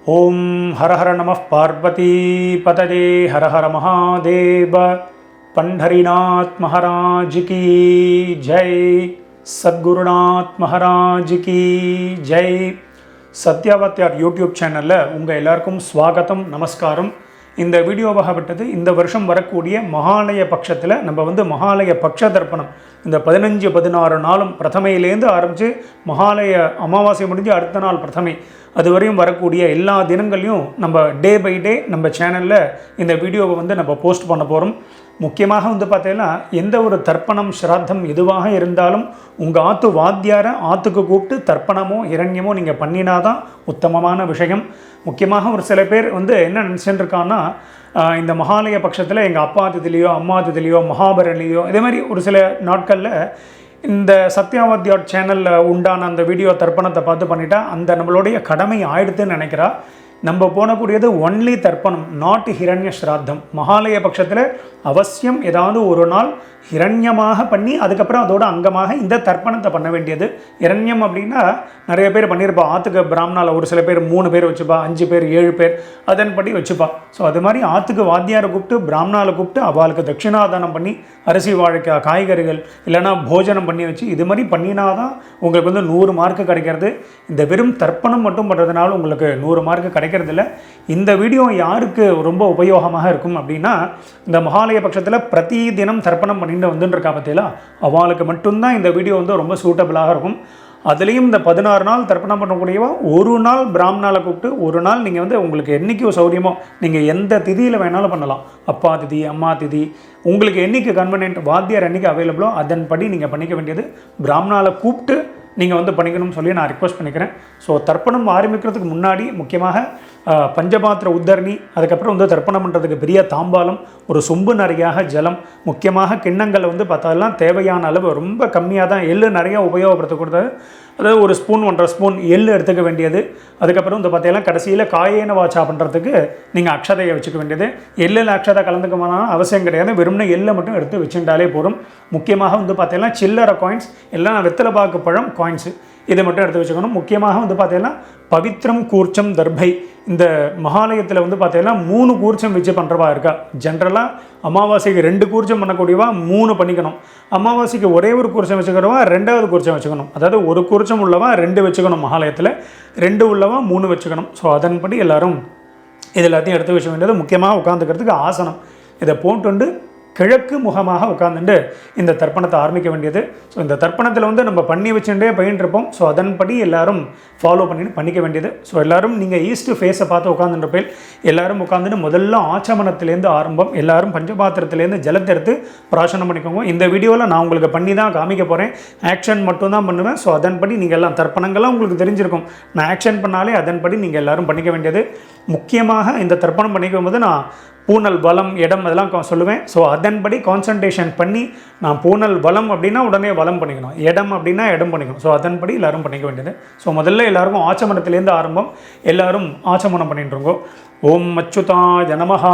ओम हर हर नमः पार्वती पतये हर हर महादेव। पंढरीनाथ महाराज की जय। सद्गुरुनाथ महाराज की जय। சத்யாவத்யார் யூடியூப் சேனலில் உங்கள் எல்லாருக்கும் ஸ்வாகத்தம் நமஸ்காரம். இந்த வீடியோவாகப்பட்டது இந்த வருஷம் வரக்கூடிய மகாலய பட்சத்தில் நம்ம மகாலய பட்ச தர்ப்பணம் இந்த 15-16 நாளும் பிரதமையிலேருந்து ஆரம்பித்து மகாலய அமாவாசை முடிஞ்சு அடுத்த நாள் பிரதமை அதுவரையும் வரக்கூடிய எல்லா தினங்களையும் நம்ம டே பை டே நம்ம சேனலில் இந்த வீடியோவை நம்ம போஸ்ட் பண்ண போகிறோம். முக்கியமாக பார்த்தீங்கன்னா எந்த ஒரு தர்ப்பணம் ஸ்ராத்தம் எதுவாக இருந்தாலும் உங்கள் ஆற்று வாத்தியாரை ஆற்றுக்கு கூப்பிட்டு தர்ப்பணமோ இரண்யமோ நீங்கள் பண்ணினாதான் உத்தமமான விஷயம். முக்கியமாக ஒரு சில பேர் என்ன நினச்சிட்டு இருக்கான்னா, இந்த மகாலய பட்சத்தில் எங்கள் அப்பா திதிலையோ அம்மா திதிலையோ மகாபரணிலையோ இதே மாதிரி ஒரு சில நாட்களில் இந்த சத்யாவத்யார் சேனலில் உண்டான அந்த வீடியோ தர்ப்பணத்தை பார்த்து பண்ணிட்டா அந்த நம்மளுடைய கடமை ஆயிடுதுன்னு நினைக்கிறா. நம்ம போனக்கூடியது ஒன்லி தர்ப்பணம், நாட் ஹிரண்ய ஸ்ராத்தம். மகாலய பட்சத்தில் அவசியம் ஏதாவது ஒரு நாள் ஹிரண்யமாக பண்ணி அதுக்கப்புறம் அதோட அங்கமாக இந்த தர்ப்பணத்தை பண்ண வேண்டியது. இரண்யம் அப்படின்னா நிறைய பேர் பண்ணியிருப்பா. ஆற்றுக்கு பிராமணாவில் ஒரு சில பேர் 3 பேர் வச்சுப்பா, 5 பேர் 7 பேர் அதன்படி வச்சுப்பா. ஸோ அது மாதிரி ஆற்றுக்கு வாத்தியாரை கூப்பிட்டு பிராமணாவில் கூப்பிட்டு அவளுக்கு தட்சிணாதானம் பண்ணி அரிசி வாழைக்காய் காய்கறிகள் இல்லைனா போஜனம் பண்ணி வச்சு இது மாதிரி பண்ணினாதான் உங்களுக்கு 100 மார்க்கு கிடைக்கிறது. இந்த வெறும் தர்ப்பணம் மட்டும் பண்ணுறதுனால உங்களுக்கு 100 மார்க்கு கிடைக்கிறதில்ல. இந்த வீடியோ யாருக்கு ரொம்ப உபயோகமாக இருக்கும் அப்படின்னா, இந்த மகாலய பட்சத்தில் பிரதி தினம் தர்ப்பணம் பண்ணிட்டு வந்துருக்கா பார்த்தீங்களா, அவளுக்கு மட்டும்தான் இந்த வீடியோ ரொம்ப சூட்டபிளாக இருக்கும். அதுலேயும் இந்த 16 நாள் தர்ப்பணம் பண்ணக்கூடியவா ஒரு நாள் பிராமணால கூப்பிட்டு ஒரு நாள் நீங்கள் உங்களுக்கு என்றைக்கு சௌரியமோ நீங்கள் எந்த திதியில் வேணாலும் பண்ணலாம். அப்பா திதி அம்மா திதி உங்களுக்கு என்றைக்கு கன்வீனியன்ட் வாத்தியார் என்றைக்கு அவைலபிளோ அதன்படி நீங்கள் பண்ணிக்க வேண்டியது. பிராமணால கூப்பிட்டு நீங்கள் பண்ணிக்கணும்னு சொல்லி நான் ரிக்வெஸ்ட் பண்ணிக்கிறேன். ஸோ தர்ப்பணம் ஆரம்பிக்கிறதுக்கு முன்னாடி முக்கியமாக பஞ்சபாத்திர உத்தரணி, அதுக்கப்புறம் தர்ப்பணம் பண்ணுறதுக்கு பெரிய தாம்பாலம், ஒரு சொம்பு நிறையாக ஜலம், முக்கியமாக கிண்ணங்களை பார்த்தாலாம் தேவையான அளவு ரொம்ப கம்மியாக தான், எள்ளு நிறையா உபயோகப்படுத்தக்கூடாது. அதாவது ஒரு ஸ்பூன் 1.5 ஸ்பூன் எள்ளு எடுத்துக்க வேண்டியது. அதுக்கப்புறம் பார்த்தீங்கன்னா கடைசியில் காயேன வாச்சா பண்ணுறதுக்கு நீங்கள் அக்ஷதையை வச்சுக்க வேண்டியது. எள்ளில் அக்ஷதை கலந்துக்கமான அவசியம் கிடையாது, வெறும்னா எள்ளை மட்டும் எடுத்து வச்சுட்டாலே போதும். முக்கியமாக பார்த்தீங்கன்னா சில்லறை காயின்ஸ் எல்லாம் வெத்தலை பாக்கு பழம் காயின்ஸு இதை மட்டும் எடுத்து வச்சுக்கணும். முக்கியமாக பார்த்தீங்கன்னா பவித்ரம் கூர்ச்சம் தர்பை. இந்த மகாலயத்தில் பார்த்தீங்கன்னா 3 கூர்ச்சம் வச்சு பண்ணுறவா இருக்கா. ஜென்ரலாக அமாவாசைக்கு 2 கூர்ச்சம் பண்ணக்கூடியவா 3 பண்ணிக்கணும். அமாவாசைக்கு ஒரே ஒரு கூர்ச்சம் வச்சுக்கிறவா 2வது கூர்ச்சம் வச்சுக்கணும். அதாவது ஒரு கூர்ச்சம் உள்ளவா 2 வச்சுக்கணும், மகாலயத்தில் 2 உள்ளவா 3 வச்சுக்கணும். ஸோ அதன்படி எல்லோரும் இது எல்லாத்தையும் எடுத்து வச்ச வேண்டியது. முக்கியமாக உட்காந்துக்கிறதுக்கு ஆசனம் இதை போட்டு கிழக்கு முகமாக உட்காந்துட்டு இந்த தர்ப்பணத்தை ஆரம்பிக்க வேண்டியது. ஸோ இந்த தர்ப்பணத்தில் நம்ம பண்ணி வச்சுட்டே பயின்றிருப்போம். ஸோ அதன்படி எல்லோரும் ஃபாலோ பண்ணிக்க வேண்டியது. ஸோ எல்லோரும் நீங்கள் ஈஸ்ட் ஃபேஸை பார்த்து உட்காந்துருப்பேன். எல்லோரும் உட்காந்துட்டு முதல்ல ஆச்சமனத்திலேருந்து ஆரம்பம். எல்லோரும் பஞ்சபாத்திரத்துலேருந்து ஜலத்தை எடுத்து பிராசனம் பண்ணிக்கோங்க. இந்த வீடியோவில் நான் உங்களுக்கு பண்ணி தான் காமிக்க போகிறேன், ஆக்ஷன் மட்டும்தான் பண்ணுவேன். ஸோ அதன்படி நீங்கள் எல்லாம் தர்ப்பணங்கள்லாம் உங்களுக்கு தெரிஞ்சிருக்கும். நான் ஆக்ஷன் பண்ணாலே அதன்படி நீங்கள் எல்லோரும் பண்ணிக்க வேண்டியது. முக்கியமாக இந்த தர்ப்பணம் பண்ணிக்கும் போது நான் பூனல் வலம் இடம் அதெல்லாம் சொல்லுவேன். ஸோ அதன்படி கான்சன்ட்ரேஷன் பண்ணி நான் பூனல் வலம் அப்படின்னா உடனே வலம் பண்ணிக்கணும், இடம் அப்படின்னா இடம் பண்ணிக்கணும். ஸோ அதன்படி எல்லோரும் பண்ணிக்க வேண்டியது. ஸோ முதல்ல எல்லாருக்கும் ஆச்சமனத்திலேருந்து ஆரம்பம். எல்லோரும் ஆச்சமனம் பண்ணிட்டுருங்கோ. ஓம் அச்சுதாய நமஹ,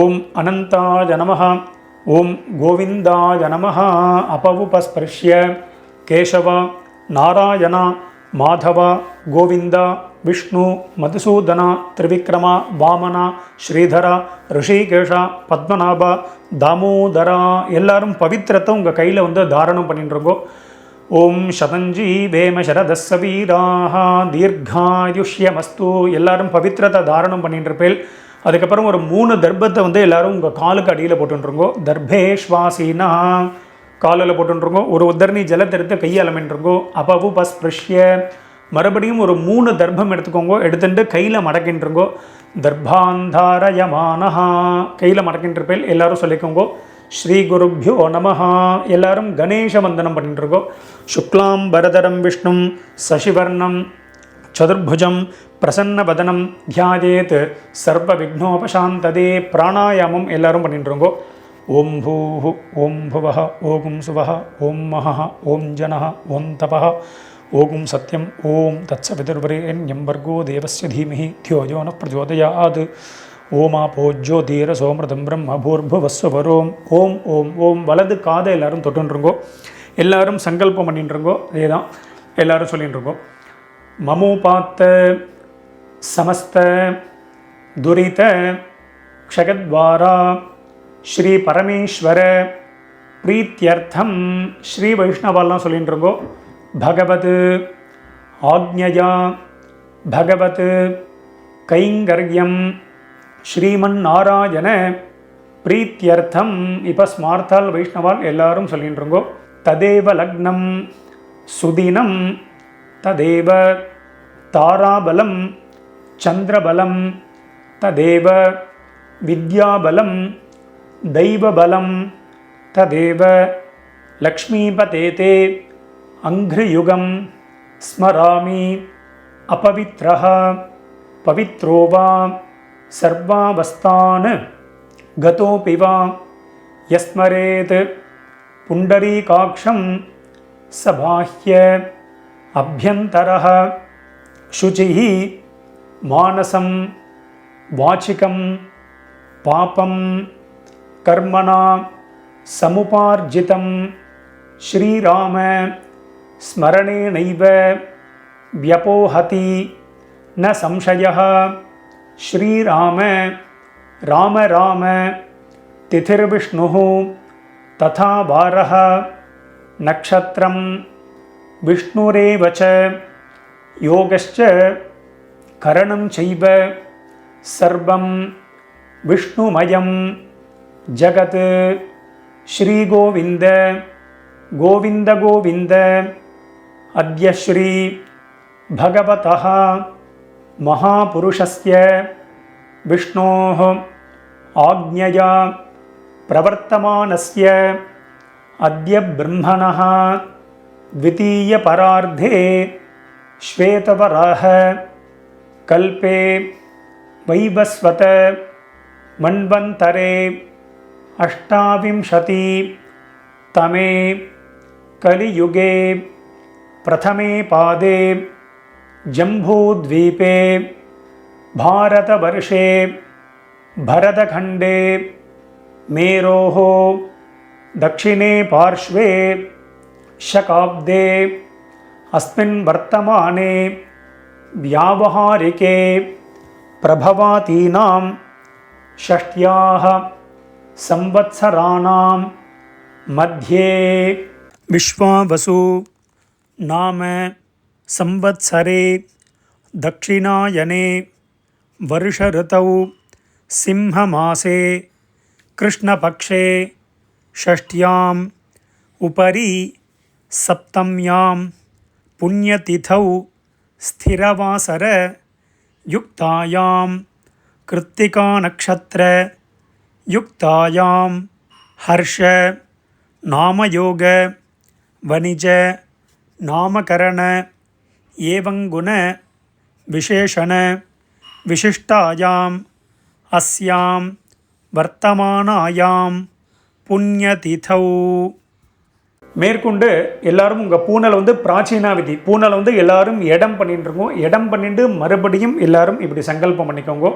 ஓம் அனந்தாய நமஹ, ஓம் கோவிந்தாய நமஹ. அபவுபஸ்பர்ஷ்ய கேசவ நாராயண மாதவ கோவிந்தா விஷ்ணு மதுசூதன திரிவிக்ரமா வாமனா ஸ்ரீதரா ரிஷிகேஷா பத்மநாபா தாமோதரா. எல்லாரும் பவித்திரத்தை உங்கள் கையில் தாரணம் பண்ணிட்டுருங்கோ. ஓம் சதஞ்சி வேம சரதஸ்ஸ வீராஹ தீர்காயுஷ்யமஸ்து. எல்லாரும் பவித்திரத்தை தாரணம் பண்ணிட்டுருப்பேன். அதுக்கப்புறம் ஒரு 3 தர்ப்பத்தை எல்லாரும் உங்கள் காலுக்கு அடியில் போட்டுருங்கோ. தர்பேஷ்வாசீனா காலில் போட்டுருங்கோ. ஒரு உத்தரணி ஜலத்தை எடுத்து கையால் அமைன்றிருங்கோ. அப்பவு பஸ்பிருஷ்ய மறுபடியும் ஒரு 3 தர்ப்பம் எடுத்துக்கோங்க. எடுத்துட்டு கையில் மடக்கின்றிருங்கோ. தர்பாந்தாரயமானஹா கையில் மடக்கின்றிருப்பேன். எல்லாரும் சொல்லிக்கோங்கோ. ஸ்ரீ குருப்யோ நமஹா. எல்லாரும் கணேச வந்தனம் பண்ணிட்டுருக்கோம். சுக்லாம் பரதரம் விஷ்ணும் சசிவர்ணம் சதுர்புஜம் பிரசன்னவதனம் தியாயேத் சர்வ விக்னோபசாந்ததே. பிராணாயாமம் எல்லாரும் பண்ணிட்டுருங்கோ. ஓம் பூஹு ஓம் புவஹ ஓம் சுவஹ ஓம் மஹ ஓம் ஜனஹ ஓம் தபஹ ஓம் சத்யம் ஓம் தத்சவிதுர்வரேண்யம் வர்கோ தேவஸ்ய தீமஹி தியோ யோ ந பிரச்சோதயாத். ஓமாபோ ஜோதிரசோமிருதம் பிரம்ம பூர்புவஸ்வரோம். ஓம் ஓம் ஓம். வலது காதை எல்லாரும் தொட்டுருங்கோ. எல்லாரும் சங்கல்பம் பண்ணிட்டுருங்கோ. அதே தான் எல்லாரும் சொல்லிட்டுருங்கோ. மமோபாத்த समस्त दुरित क्षगद्वारा श्री परमेश्वर प्रीत्यर्थम श्री वैष्णवाल सोल्लिंट्रुंगो भगवत आज्ञया भगवत कैंगर्यम श्रीमन्नारायण प्रीत्यर्थम इप स्मार्ताल वैष्णवाल एल्लारुम सोल्लिंट्रुंगो तदेव लग्नम सुदिनम तदेव ताराबलम चंद्रबलम तदेव विद्याबलम दैवबलम तदेव लक्ष्मीपतेते अंघ्रियुगम स्मरामि अपवित्रः पवित्रो वा सर्वावस्थान् गतोऽपि वा यस्मरेत् पुण्डरीकाक्षं स बाह्य अभ्यन्तरः शुचिः मानसं वाचिकं पापं कर्मणा समुपार्जितं श्रीराम स्मरणेनैव व्यपोहति न संशयः श्रीराम राम राम तिथिर्विष्णुः तथा वारः नक्षत्रं विष्णुरेव च योगश्च करणं चैव सर्वं विष्णुमयं जगत् श्रीगोविन्द गोविन्द गोविन्द अद्य श्री भगवतः महापुरुषस्य विष्णोः आज्ञया प्रवर्तमानस्य अद्य ब्रह्मणः द्वितीयपरार्धे श्वेतवराह कल्पे वैवस्वत मन्वन्तरे अष्टाविंशति तमे कलियुगे प्रथमे पादे जम्बूद्वीपे भारतवर्षे भरतखण्डे मेरोः दक्षिणे पार्श्वे शकाब्दे अस्मिन् वर्तमाने व्यावहारिके प्रभवातीनां षष्ट्याः संवत्सराणां मध्ये विश्वावसु नाम संवत्सरे दक्षिणायने वर्षऋतौ सिंहमासे कृष्णपक्षे षष्ट्याम् उपरि सप्तम्यां पुण्यतिथौ स्थिरवासर युक्तायां कृत्तिकानक्षत्र युक्तायां हर्ष नामयोग वणिज नामकरण एवं गुण विशेषण विशिष्टायाम् अस्यां वर्तमानायां पुण्यतिथौ மேற்கொண்டு எல்லாரும் உங்கள் பூனலை வந்து பிராச்சீனா விதி பூனலை வந்து எல்லாரும் இடம் பண்ணிட்டு இருக்கோம். இடம் பண்ணிட்டு மறுபடியும் எல்லாரும் இப்படி சங்கல்பம் பண்ணிக்கோங்க.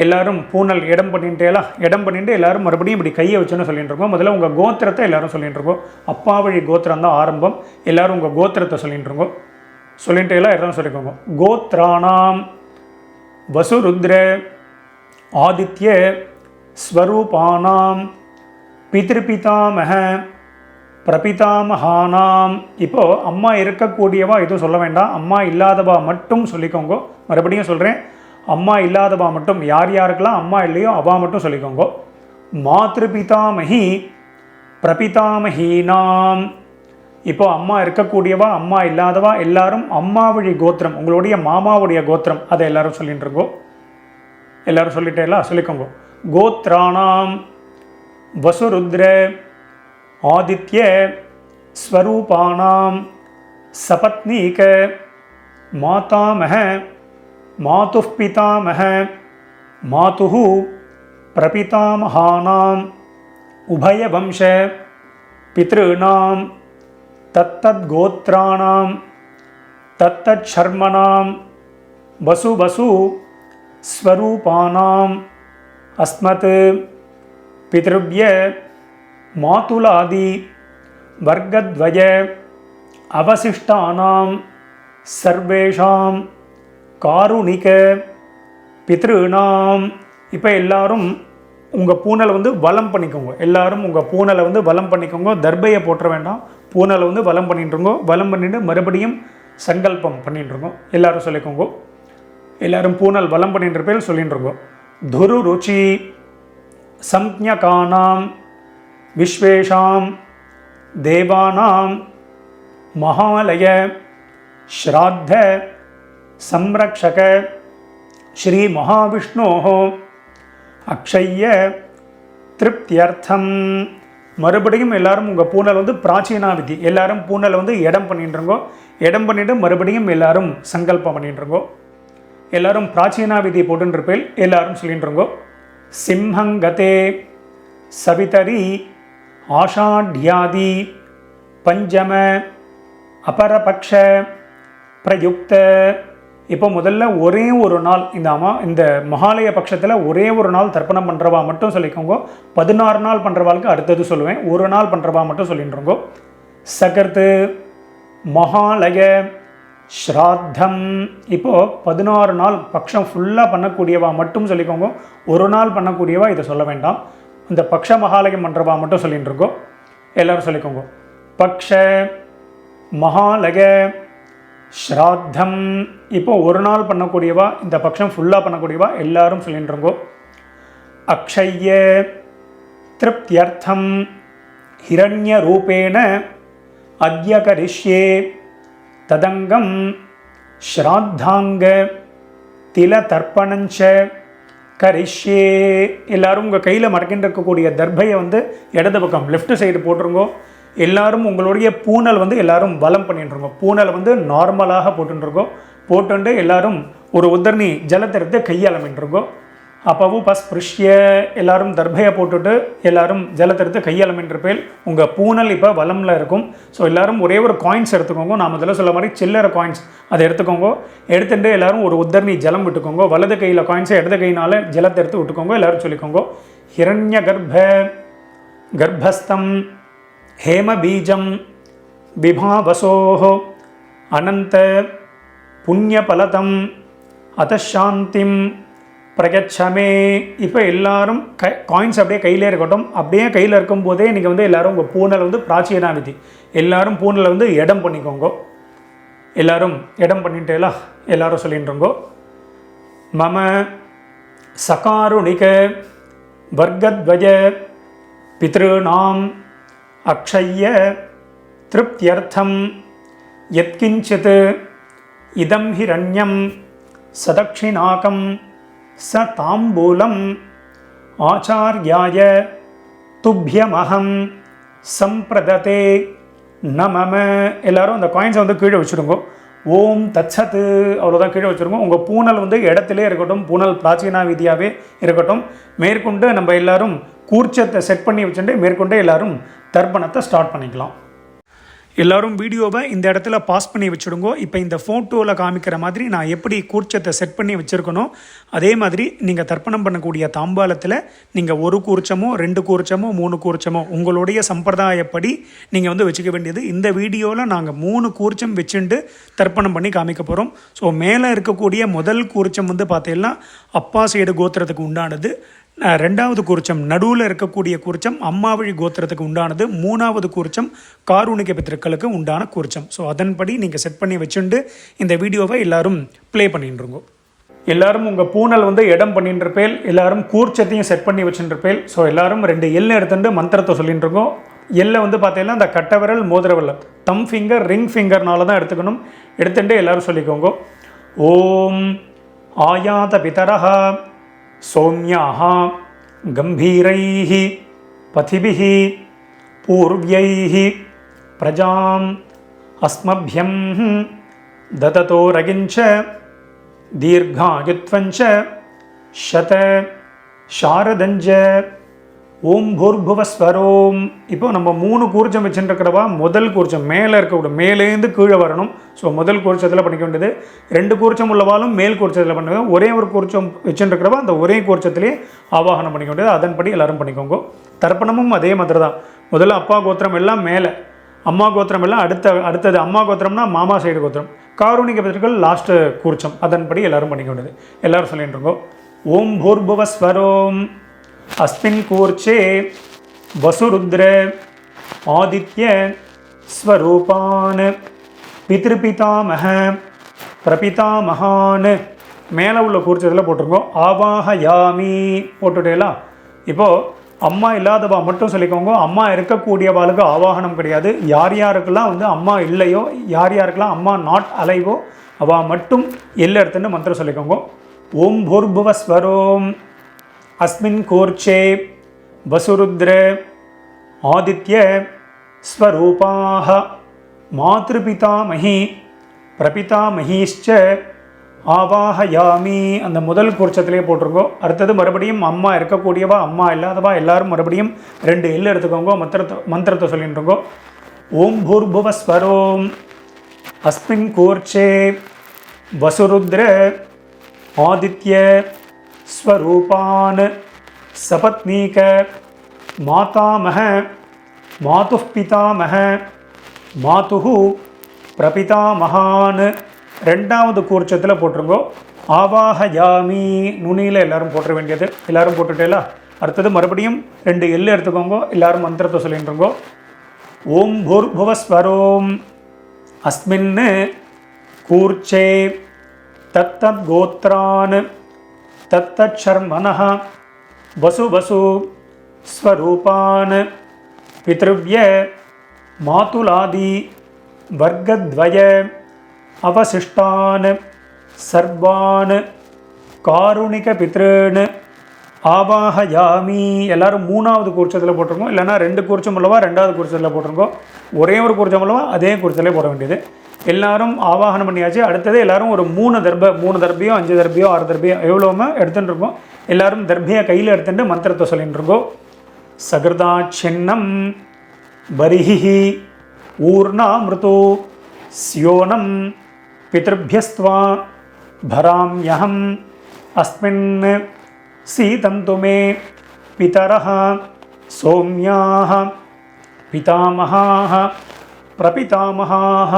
எல்லாரும் பூனல் இடம் பண்ணிட்டேலாம் இடம் பண்ணிட்டு எல்லாரும் மறுபடியும் இப்படி கையை வச்சுன்னு சொல்லிட்டு இருக்கோம். முதல்ல உங்கள் கோத்திரத்தை எல்லாரும் சொல்லிட்டு இருக்கோம். அப்பா வழி கோத்திரம் தான் ஆரம்பம். எல்லாரும் உங்கள் கோத்திரத்தை சொல்லிட்டு இருக்கோம். சொல்லிட்டு எல்லாம் எல்லாரும் சொல்லிக்கோங்க. கோத்ராணாம் வசுருத்ர ஆதித்ய ஸ்வரூபானாம் பித்ருபிதாமஹ பிரபிதாமஹானாம். இப்போது அம்மா இருக்கக்கூடியவா எதுவும் சொல்ல வேண்டாம். அம்மா இல்லாதவா மட்டும் சொல்லிக்கோங்க. மறுபடியும் சொல்கிறேன், அம்மா இல்லாதவா மட்டும், யார் யாருக்கெல்லாம் அம்மா இல்லையோ அவா மட்டும் சொல்லிக்கோங்க. மாத்ருபிதாமஹி பிரபிதாமஹீனாம். இப்போ அம்மா இருக்கக்கூடியவா அம்மா இல்லாதவா எல்லாரும் அம்மா வழி கோத்திரம், உங்களுடைய மாமாவுடைய கோத்திரம், அதை எல்லாரும் சொல்லிட்டு இருக்கோம். எல்லாரும் சொல்லிட்டேலாம் சொல்லிக்கோங்க. கோத்ராணாம் வசுருத்ர ஆதித்ய ஸ்வரூபானாம் சபத்னீக மாதாமஹ மாதுः பிதாமஹ மாதுः பிரபிதாமஹானாம் உபயவம்ச பித்ருணாம் தத்தத்கோத்ராணாம் தத்தச்சர்மணாம் வசு வசு ஸ்வரூபானாம் அஸ்மத் பித்ருவ்ய மாதுலாதி வர்க்கத்வய அவசிஷ்டானாம் சர்வேஷாம் காருணிக பித்ருணாம். இப்போ எல்லாரும் உங்கள் பூனலை வந்து வலம் பண்ணிக்கோங்க. எல்லாரும் உங்கள் பூனலை வந்து வலம் பண்ணிக்கோங்க. தர்பையை போட்டுற வேண்டாம். பூனலை வந்து வலம் பண்ணிட்டுருங்கோ. வலம் பண்ணிட்டு மறுபடியும் சங்கல்பம் பண்ணிட்டுருங்கோ. எல்லாரும் சொல்லிக்கோங்க. எல்லாரும் பூனல் வலம் பண்ணின்ற பேர் சொல்லிட்டுருங்கோ. துரு ருச்சி சம்ஞகானாம் விஸ்வேஷாம் தேவானாம் மகாலய ஸ்ராத்த சம்ரக்ஷக ஸ்ரீ மகாவிஷ்ணோः அக்ஷய்ய திருப்தியர்த்தம். மறுபடியும் எல்லாரும் உங்கள் பூனல் வந்து பிராச்சீனா விதி. எல்லாரும் பூனலை வந்து இடம் பண்ணிட்டுருங்கோ. இடம் பண்ணிவிட்டு மறுபடியும் எல்லாரும் சங்கல்பம் பண்ணிட்டுருங்கோ. எல்லாரும் பிராச்சீனா விதி போட்டுருப்பேல் எல்லாரும் சொல்லிட்டுருங்கோ. சிம்ஹங்கதே சவிதரி ஆஷாட்யாதி பஞ்சம அபரபக்ஷ பிரயுக்த. இப்போ முதல்ல ஒரே ஒரு நாள் இந்த மகாலய பட்சத்தில் ஒரே ஒரு நாள் தர்ப்பணம் பண்ணுறவா மட்டும் சொல்லிக்கோங்க. 16 நாள் பண்ணுறவாளுக்கு அடுத்தது சொல்லுவேன். ஒரு நாள் பண்ணுறவா மட்டும் சொல்லிட்டுருங்கோ. சகர்த்து மகாலய ஸ்ராத்தம். இப்போது 16 நாள் பட்சம் ஃபுல்லாக பண்ணக்கூடியவா மட்டும் சொல்லிக்கோங்க. ஒரு நாள் பண்ணக்கூடியவா இதை சொல்ல வேண்டாம். இந்த பக்ஷ மகாலயம் பண்ணுறவா மட்டும் சொல்லிட்டுருக்கோ. எல்லோரும் சொல்லிக்கோங்க. பக்ஷ மகாலய ஸ்ராத்தம். இப்போ ஒரு நாள் பண்ணக்கூடியவா, இந்த பட்சம் ஃபுல்லாக பண்ணக்கூடியவா எல்லாரும் சொல்லிட்டுருங்கோ. அக்ஷய்ய திருப்தியர்த்தம் ஹிரண்ய ரூபேண அத்ய கரிஷ்யே ததங்கம் ஸ்ராத்தாங்க தில தர்ப்பணஞ்ச கரிஷ்யே. எல்லாரும் உங்கள் கையில் மடக்கின்னு இருக்கக்கூடிய தர்பையை வந்து இடது பக்கம் லெஃப்ட் சைடு போட்டுருங்கோ. எல்லாரும் உங்களுடைய பூனல் வந்து எல்லாரும் வலம் பண்ணிட்டுருங்கோ. பூனலை வந்து நார்மலாக போட்டுருங்கோ. போட்டுண்டு எல்லாரும் ஒரு உத்தரணி ஜலத்தை எடுத்து கையாளமின்றிருங்கோ. அப்பவும் பஸ்பிருஷ்ய எல்லாரும் தர்பையை போட்டுட்டு எல்லாரும் ஜலத்தை எடுத்து கையாளமின்றிருப்பேல் உங்கள் பூனல் இப்போ வலமில் இருக்கும். ஸோ எல்லாரும் ஒரே ஒரு காயின்ஸ் எடுத்துக்கோங்க. நான் முதல்ல சொல்ல மாதிரி சில்லறை காயின்ஸ் அதை எடுத்துக்கோங்க. எடுத்துட்டு எல்லாரும் ஒரு உத்தரணி ஜலம் விட்டுக்கோங்க. வலது கையில் காயின்ஸை இடது கையினால் ஜலத்தை எடுத்து விட்டுக்கோங்க. எல்லாரும் சொல்லிக்கோங்க. ஹிரண்ய கர்ப்பஸ்தம் ஹேமபீஜம் விபாவசோஹ அனந்த புண்ணியபலதம் அதசாந்திம் பிரகச்சமே. இப்போ எல்லாரும் காயின்ஸ் அப்படியே கையிலே இருக்கட்டும். அப்படியே கையில் இருக்கும்போதே நீங்கள் வந்து எல்லோரும் உங்கள் பூனலை வந்து பிராச்சீனா விதி. எல்லாரும் பூனலை வந்து இடம் பண்ணிக்கோங்க. எல்லாரும் இடம் பண்ணிட்டேலா எல்லாரும் சொல்லிட்டுருங்கோ. மம சகாருணிக வர்க்கத்வய பித்ருணாம் அக்ஷய்ய திருப்தியர்த்தம் யத்கிஞ்சித் இதம் ஹிரண்யம் சதக்ஷிணாகம் ச தாம்பூலம் ஆச்சார்யாய துப்யமஹம் சம்பிரததே நமம. எல்லாரும் அந்த காயின்ஸை வந்து கீழே வச்சுருங்கோ. ஓம் தத்சத்து அவ்வளோதான் கீழே வச்சுருங்க. உங்கள் பூனல் வந்து இடத்துலே இருக்கட்டும். பூனல் பிராச்சீனா விதியாகவே இருக்கட்டும். மேற்கொண்டு நம்ம எல்லாரும் கூர்ச்சத்தை செட் பண்ணி வச்சுட்டு மேற்கொண்டு எல்லாரும் தர்ப்பணத்தை ஸ்டார்ட் பண்ணிக்கலாம். எல்லோரும் வீடியோவை இந்த இடத்துல பாஸ் பண்ணி வச்சுடுங்கோ. இப்போ இந்த ஃபோட்டோவில் காமிக்கிற மாதிரி நான் எப்படி கூர்ச்சத்தை செட் பண்ணி வச்சுருக்கணும் அதே மாதிரி நீங்கள் தர்ப்பணம் பண்ணக்கூடிய தாம்பாலத்தில் நீங்கள் 1 கூர்ச்சமோ 2 கூர்ச்சமோ 3 கூர்ச்சமோ உங்களுடைய சம்பிரதாயப்படி நீங்கள் வந்து வச்சுக்க வேண்டியது. இந்த வீடியோவில் நாங்கள் 3 கூர்ச்சம் வச்சுட்டு தர்ப்பணம் பண்ணி காமிக்க போகிறோம். ஸோ மேலே இருக்கக்கூடிய முதல் கூர்ச்சம் வந்து பார்த்தீங்கன்னா அப்பா சைடு கோத்திரத்துக்கு உண்டானது. 2வது கூர்ச்சம் நடுவில் இருக்கக்கூடிய கூர்ச்சம் அம்மாவழி கோத்திரத்துக்கு உண்டானது. 3வது கூர்ச்சம் காருணிக பித்திருக்களுக்கு உண்டான கூர்ச்சம். ஸோ அதன்படி நீங்கள் செட் பண்ணி வச்சுட்டு இந்த வீடியோவை எல்லாரும் ப்ளே பண்ணிட்டுருங்கோ. எல்லாரும் உங்கள் பூனல் வந்து இடம் பண்ணிட்டுருப்பேல். எல்லாரும் கூர்ச்சத்தையும் செட் பண்ணி வச்சுட்டுருப்பேல். ஸோ எல்லாரும் 2 எல் எடுத்துட்டு மந்திரத்தை சொல்லிட்டுருக்கோம். எல்லை வந்து பார்த்தீங்கன்னா அந்த கட்டை விரல் மோதிர விரல் தம் ஃபிங்கர் ரிங் ஃபிங்கர்னால தான் எடுத்துக்கணும். எடுத்துட்டு எல்லாரும் சொல்லிக்கோங்க. ஓம் ஆயாத பிதரஹ சௌமியாஹ கம்பீரைஹ பதிபிஹ பூர்வ்யைஹ பிரஜாம் அஸ்மப்யம் தததோ ரகிஞ்ச தீர்காயுத்வஞ்ச சத சாரதஞ்ச ஓம் பூர்புவஸ்வரோம். இப்போ நம்ம 3 கூர்ச்சம் வச்சுருக்கிறவா முதல் கூர்ச்சம் மேலே இருக்கக்கூட மேலேருந்து கீழே வரணும். ஸோ முதல் கூர்ச்சத்தில் பண்ணிக்க வேண்டியது. 2 கூர்ச்சம் உள்ளவாலும் மேல் கூர்ச்சத்தில் பண்ணுங்க. ஒரே ஒரு கூர்ச்சம் வச்சுருக்கிறவா அந்த ஒரே கூர்ச்சத்திலே ஆவாகனம் பண்ணிக்க வேண்டியது. அதன்படி எல்லோரும் பண்ணிக்கோங்க. தர்ப்பணமும் அதே மாதிரி தான். முதல்ல அப்பா கோத்திரம் எல்லாம் மேலே, அம்மா கோத்திரம் எல்லாம் அடுத்தது. அம்மா கோத்திரம்னா மாமா சைடு கோத்திரம், காருணிக பிதர்கள் லாஸ்ட்டு கூர்ச்சம், அதன்படி எல்லாரும் பண்ணிக்க வேண்டியது. எல்லாரும் சொல்லிட்டு இருக்கோம். ஓம் பூர்புவஸ்வரோம் அஸ்மின் கூர்ச்சே வசுருத்ர ஆதித்ய ஸ்வரூபான் பித்ருபிதாமஹ பிரபிதாமகான் மேலே உள்ள கூர்ச்சத்தில் போட்டிருக்கோம். ஆவாஹயாமி போட்டுட்டேலாம். இப்போது அம்மா இல்லாதவா மட்டும் சொல்லிக்கோங்க. அம்மா இருக்கக்கூடியவாளுக்கு ஆவாகனம் கிடையாது. யார் யாருக்கெல்லாம் வந்து அம்மா இல்லையோ, யார் யாருக்கெல்லாம் அம்மா நாட் அலைவோ அவா மட்டும் எல்லை எடுத்துன்னு மந்திரம் சொல்லிக்கோங்க. ஓம் பூர்புவஸ்வரோம் அஸ்மின் கூர்ச்சே வசுருத்ர ஆதித்ய ஸ்வரூபாஹ மாத்ருபிதாமஹி பிரபிதாமஹீஷ்ச ஆவாஹயாமி. அந்த முதல் கூர்ச்சத்திலே போட்டிருக்கோம். அடுத்தது மறுபடியும் அம்மா இருக்கக்கூடியவா அம்மா இல்லாதவா எல்லாரும் மறுபடியும் 2 எல் எடுத்துக்கோங்க. மந்திரத்தை சொல்லிட்டு இருக்கோம். ஓம் பூர்புவஸ்வரோம் அஸ்மின் கூர்ச்சே வசுருத்ர ஆதித்ய ஸ்வரூபான் சபத்னீக மாதாமஹ மாதுः பிதாமஹ மாதுஹு பிரபிதாமகான். 2வது கூர்ச்சத்தில் போட்டிருங்கோ. ஆவாஹயாமி நுனியில் எல்லாரும் போட்டுற வேண்டியது. எல்லாரும் போட்டுட்டேலா. அடுத்தது மறுபடியும் 2 எல் எடுத்துக்கோங்க. எல்லாரும் மந்திரத்தை சொல்லிட்டுருங்கோ. ஓம் பூர்புவஸ்வரோம் அஸ்மின் கூர்ச்சே தத்தத் கோத்ரான் தத்தத் சர்மனஹ வசு வசு ஸ்வரூபான் பித்ருவ்ய மாதுலாதி வர்க்கத்வய அவசிஷ்டான் சர்வான் காருணிக பித்ருன் ஆவாஹயாமி. எல்லாரும் 3வது கூர்ச்சத்தில் போட்டிருக்கோம். இல்லைனா 2 கூர்ச்சம் உள்ளவா 2வது கூர்ச்சத்தில் போட்டிருக்கோம். ஒரே ஒரு கூர்ச்சம் உள்ளவா அதே கூர்ச்சத்திலே போட வேண்டியது. எல்லாரும் ஆவாகனம் பண்ணியாச்சு. அடுத்தது எல்லாரும் ஒரு 3 தர்பியோ 5 தர்பியோ 6 தர்பியோ எவ்வளோமே எடுத்துகிட்டு இருக்கோம். எல்லாரும் தர்பியை கையில் எடுத்துட்டு மந்திரத்தை சொல்லிட்டு இருக்கோம். சகிருதா சின்னம் பரிஹி ஊர்ணாமிருதோ ஸ்யோனம் பித்ருப்யஸ்த்வா பராம்யஹம் அஸ்மின் சீதந்து மே பிதரஹ சோம்யாஹ பிதாமஹாஹ பிரபிதாமஹாஹ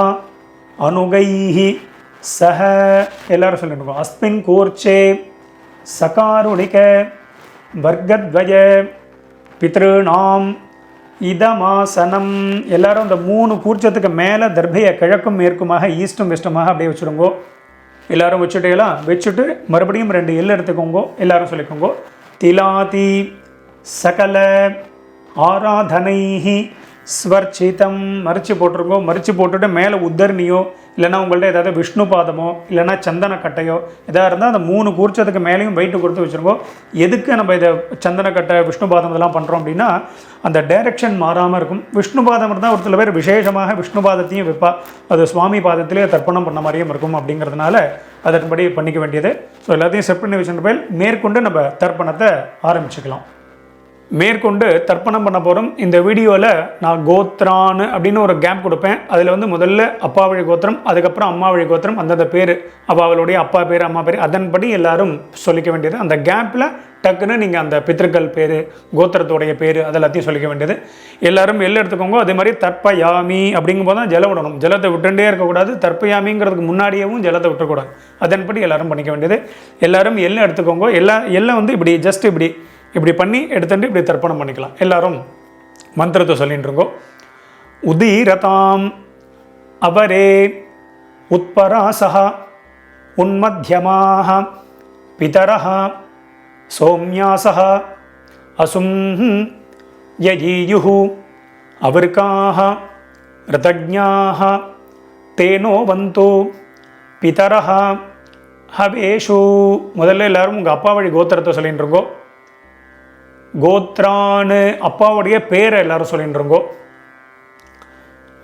அனுகைஹி சஹ. எல்லாரும் சொல்லிட்டு அஸ்மின் கூர்ச்சே சகாருணிக வர்க்கத்வய பித்ருநாம் இதமாசனம். எல்லாரும் இந்த 3 கூர்ச்சத்துக்கு மேலே தர்பையை கிழக்கும் மேற்குமாக ஈஸ்டும் வெஸ்ட்டுமாக அப்படியே வச்சுருங்கோ. எல்லாரும் வச்சுட்டேலாம். வச்சுட்டு மறுபடியும் 2 எல் எடுத்துக்கோங்க. எல்லாரும் சொல்லிக்கோங்க. திலாதி சகல ஆராதனைஹி ஸ்வர்ச்சிதம். மறித்து போட்டிருக்கோம். மறித்து போட்டுட்டு மேலே உத்தரணியோ இல்லைனா உங்கள்கிட்ட ஏதாவது விஷ்ணு பாதமோ இல்லைனா சந்தன கட்டையோ எதாக இருந்தால் அந்த 3 கூர்ச்சத்துக்கு மேலேயும் வெயிட்டு கொடுத்து வச்சுருக்கோம். எதுக்கு நம்ம இதை சந்தனக்கட்டை விஷ்ணு பாதம் இதெல்லாம் பண்ணுறோம் அப்படின்னா அந்த டைரக்ஷன் மாறாமல் இருக்கும். விஷ்ணு பாதம் இருந்தால் ஒரு சில பேர் விசேஷமாக விஷ்ணு பாதத்தையும் வைப்பா. அது சுவாமி பாதத்திலே தர்ப்பணம் பண்ண மாதிரியும் இருக்கும். அப்படிங்கிறதுனால அதன்படி பண்ணிக்க வேண்டியது. ஸோ எல்லாத்தையும் செட் பண்ணி வச்சுட்டு போய் மேற்கொண்டு நம்ம தர்ப்பணத்தை ஆரம்பிச்சுக்கலாம். மேற்கொண்டு தர்ப்பணம் பண்ண போகிறோம். இந்த வீடியோவில் நான் கோத்ரான் அப்படின்னு ஒரு கேப் கொடுப்பேன். அதில் வந்து முதல்ல அப்பா வழி கோத்திரம், அதுக்கப்புறம் அம்மா வழி கோத்திரம், அந்தந்த பேர் அவளுடைய அப்பா பேர் அம்மா பேர் அதன்படி எல்லாரும் சொல்லிக்க வேண்டியது. அந்த கேப்பில் டக்குன்னு நீங்கள் அந்த பித்திருக்கள் பேர் கோத்திரத்துடைய பேர் அதெல்லாத்தையும் சொல்லிக்க வேண்டியது. எல்லாரும் எல்லாம் எடுத்துக்கோங்க. அதே மாதிரி தர்ப்பயாமி அப்படிங்கும்போது தான் ஜலம் விடணும். ஜலத்தை விட்டுட்டே இருக்கக்கூடாது. தர்ப்பயாமிங்கிறதுக்கு முன்னாடியேவும் ஜலத்தை விட்டுக்கூடாது. அதன்படி எல்லாரும் பண்ணிக்க வேண்டியது. எல்லாரும் எல்லாம் எடுத்துக்கோங்க. எல்லாம் வந்து இப்படி ஜஸ்ட் இப்படி பண்ணி எடுத்துட்டு இப்படி தர்ப்பணம் பண்ணிக்கலாம். எல்லாரும் மந்திரத்தை சொல்லிட்டு இருக்கோம். உதீரதாம் அவரே உத்பராசஹ உன்மத்யமாக பிதரஹ சோம்யாசஹ அசும் யஜீயுஹு அவர்காஹ ரிதஜ்ஞாஹ தேனோ வந்தோ பிதரஹ ஹவேஷு. முதல்ல எல்லாரும் உங்கள் அப்பா வழி கோத்திரத்தை சொல்லிட்டு இருக்கோம். கோத்ரான்னு அப்பாவுடைய பேரை எல்லாரும் சொல்லிட்டு இருக்கோம்.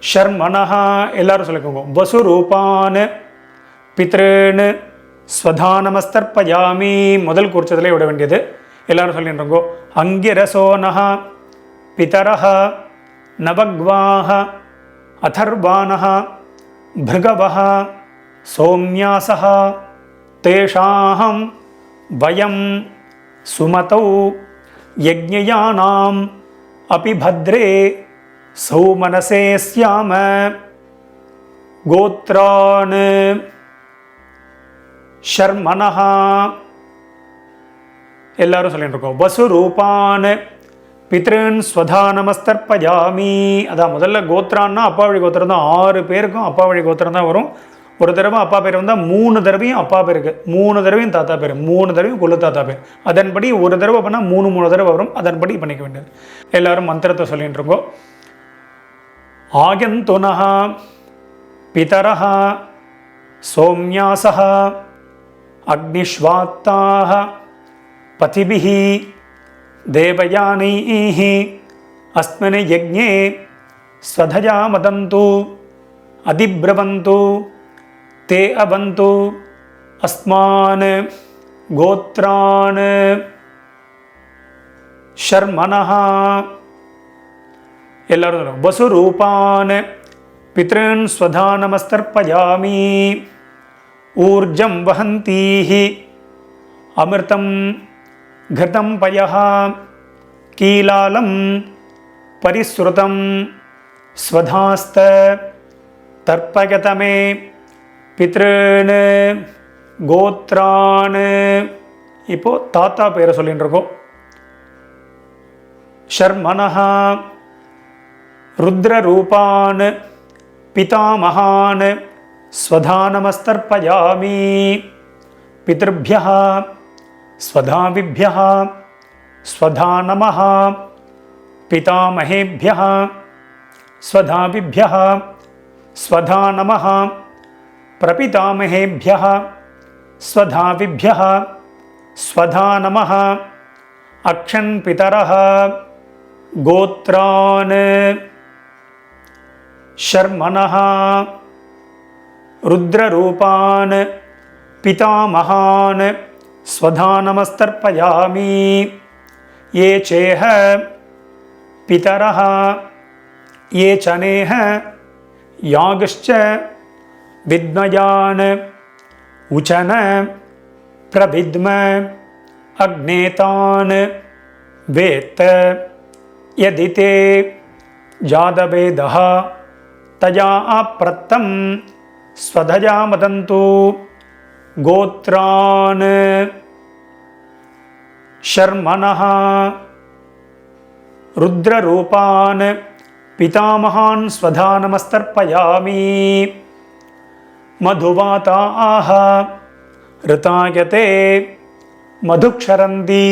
ஷர்மனஹா எல்லாரும் சொல்லிக்கோங்க. வசுரூபான் பித்ருன்னு ஸ்வதானமஸ்தர்ப்பயாமி முதல் கூர்ச்சத்திலே விட வேண்டியது. எல்லாரும் சொல்லிட்டு இருக்கோம். அங்கிரசோனஹா பிதரஹ நவக்வாஹ அதர்வானஹ பிருகவஹ சோம்யாசஹ தேஷாஹம் வயம் சுமதௌ யஜ்ஞயானாம் அபி பத்ரே சௌமனசே ஸ்யாம. கோத்ரான் ஷர்மனஹ எல்லாரும் சொல்லிட்டு இருக்கோம். வசுரூபான் பித்ருன் ஸ்வதா நமஸ்தர்ப்பயாமி. அதான் முதல்ல கோத்ரான்னா அப்பா வழி கோத்திரம் தான். 6 பேருக்கும் அப்பா வழி கோத்திரம் தான் வரும். ஒரு தடவை அப்பா பேர் வந்தால் 3 தடவையும் அப்பா பேருக்கு, 3 தடவையும் தாத்தா பேர், 3 தடவையும் குல தாத்தா பேர். அதன்படி ஒரு தடவை பண்ணால் 3 தடவை வரும். அதன்படி பண்ணிக்க வேண்டியது. எல்லாரும் மந்திரத்தை சொல்லிட்டு இருக்கோம். ஆகந்துனஹ பிதரஹ சோம்யாசஹ அக்னிஷ்வாத்தாஹ பதிபிஹி தேவயானைः அஸ்மின் யஜ்ஞே ஸ்வதயா மதந்து அதிப்ரவந்து தே அபந்து அஸ்மான் கோத்ரான் ஷர்மனஹ. எல்லாரும் வசுரூபான் பித்ருன் ஸ்வதா நமஸ்தர்ப்பயாமி. ஊர்ஜம் வஹந்தீஹி அமிர்தம் घृतं पयः कीलालं परिश्रुतं स्वधास्त तर्पयत मे पितॄन् கோத்ரான். இப்போ தாத்தா பேரை சொல்லிட்டு இருக்கோம். ஷர்மனஹ ருத்ரரூபான் பிதாமகான் ஸ்வதா நமஸ்தர்ப்பயாமி. பித்ருभ्यः स्वधाविभ्यः स्वधा नमः. पितामहेभ्यः स्वधाविभ्यः स्वधा नमः. प्रपितामहेभ्यः स्वधाविभ्यः स्वधा नमः. अक्षन्पितरः गोत्रान् शर्मनः रुद्ररूपान् पितामहान् स्वधा नमस्तर्पयामि. ये चेह पितरः ये चनेह यागश्च विद्मयान् उचन प्रविद्म अग्नेतान् वेत्त यदि ते जातवेदः तया अप्रत्तं स्वधया मदन्तु கோத்ரான் ஷர்மனஹ ருத்ரரூபான் பிதாமகான் ஸ்வதா நமஸ்தர்ப்பயாமி. மதுவாதாஹ ரிதாயதே மதுக்ஷரந்தி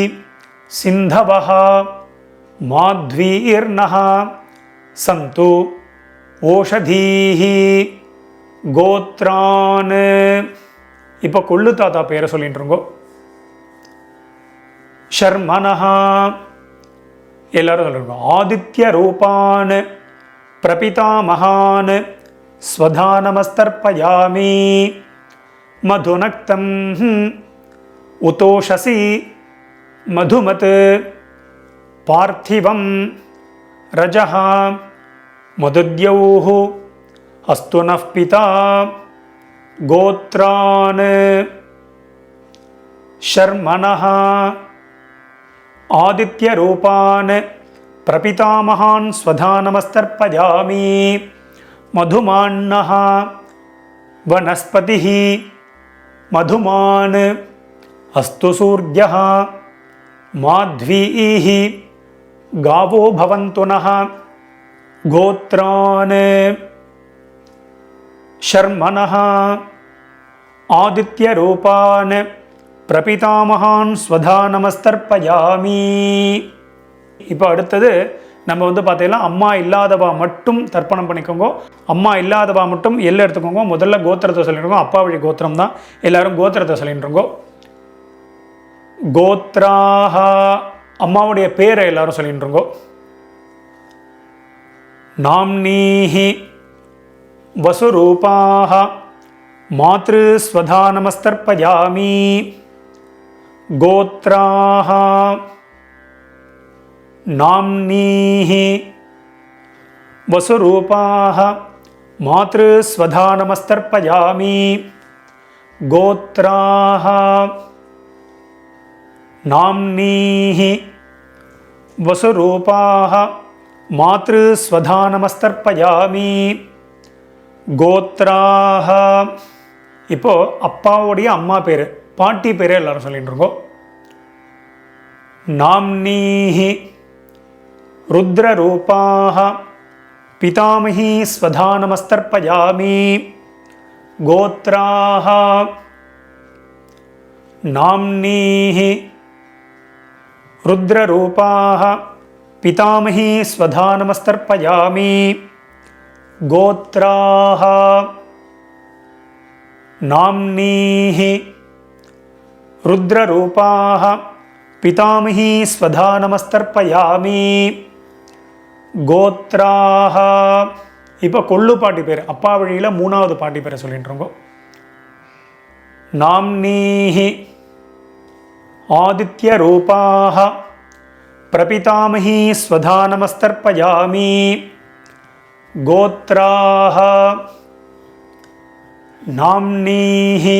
சிந்தவஹ மாத்வீர்ணஹ சந்து ஓஷதீஹி கோத்ரான். இப்போ கொள்ளு தாத்தா பேரை சொல்லிட்டு இருக்கோ. ஷர்மனஹ எல்லாரும் சொல்லிருக்கோம். ஆதித்ய ரூபான் பிரபிதாமகான் ஸ்வதா நமஸ்தர்ப்பயாமி. மதுநக்தம் உதோஷசி மதுமத் பார்த்திவம் ரஜஹ மதுத்யௌஹ அஸ்து நஃ பிதா கோத்ரான் ஷர்மனஹ ஆதித்ய ரூபான் பிரபிதாமகான் ஸ்வதா நமஸ்தர்ப்பயாமி. மதுமான்னஹ வனஸ்பதிஹ மதுமான் அஸ்து சூர்யஹ மாத்வீஹ गावो भवन्तु नः गोत्रान् शर्मणः आदित्यरूपान् பிரபிதாமகான் ஸ்வதா நமஸ்தர்ப்பயாமி. இப்போ அடுத்தது நம்ம பார்த்தீங்கன்னா அம்மா இல்லாதவா மட்டும் தர்ப்பணம் பண்ணிக்கோங்க. அம்மா இல்லாதவா மட்டும் எல்லாம் எடுத்துக்கோங்க. முதல்ல கோத்திரத்தை சொல்லிட்டுருக்கோம். அப்பா வழி கோத்திரம் தான். எல்லாரும் கோத்திரத்தை சொல்லிட்டுருங்கோ. கோத்ராஹ அம்மாவுடைய பேரை எல்லாரும் சொல்லிட்டுருங்கோ. நாம்னீஹி வசுரூபாஹ மாத்ரு ஸ்வதா நமஸ்தர்ப்பயாமி. கோத்ராஹ நாம்னீஹி வசுரூபாஹ மாத்ரு ஸ்வதா நமஸ்தர்ப்பயாமி. கோத்ராஹ நாம்னீஹி வசுரூபாஹ மாத்ரு ஸ்வதா நமஸ்தர்ப்பயாமி. கோத்ராஹ. இப்போ அப்பாவுடைய அம்மா பேர், பாட்டி பேரே எல்லாரும் சொல்லிட்டு இருக்கோம். நாம்னீஹி ருத்ரரூபாஹ பிதாமஹி ஸ்வதா நமஸ்தர்ப்பயாமி. கோத்ராஹ நாம்னீஹி ருத்ரரூபாஹ பிதாமஹி ஸ்வதா நமஸ்தர்ப்பயாமி. கோத்ராஹ நாம்னீஹி ருத்ரரூபாஹ பிதாமஹி ஸ்வதா நமஸ்தர்ப்பயாமி. கோத்ராஹ. இப்போ கொள்ளு பாட்டி பேர், அப்பா வழியில் மூணாவது பாட்டி பேரை சொல்லிட்டு இருக்கோம். நாம்னீஹி ஆதித்ய ரூபாஹ பிரபிதாமஹி ஸ்வதா நமஸ்தர்ப்பயாமி. கோத்ராஹ நாம்னீஹி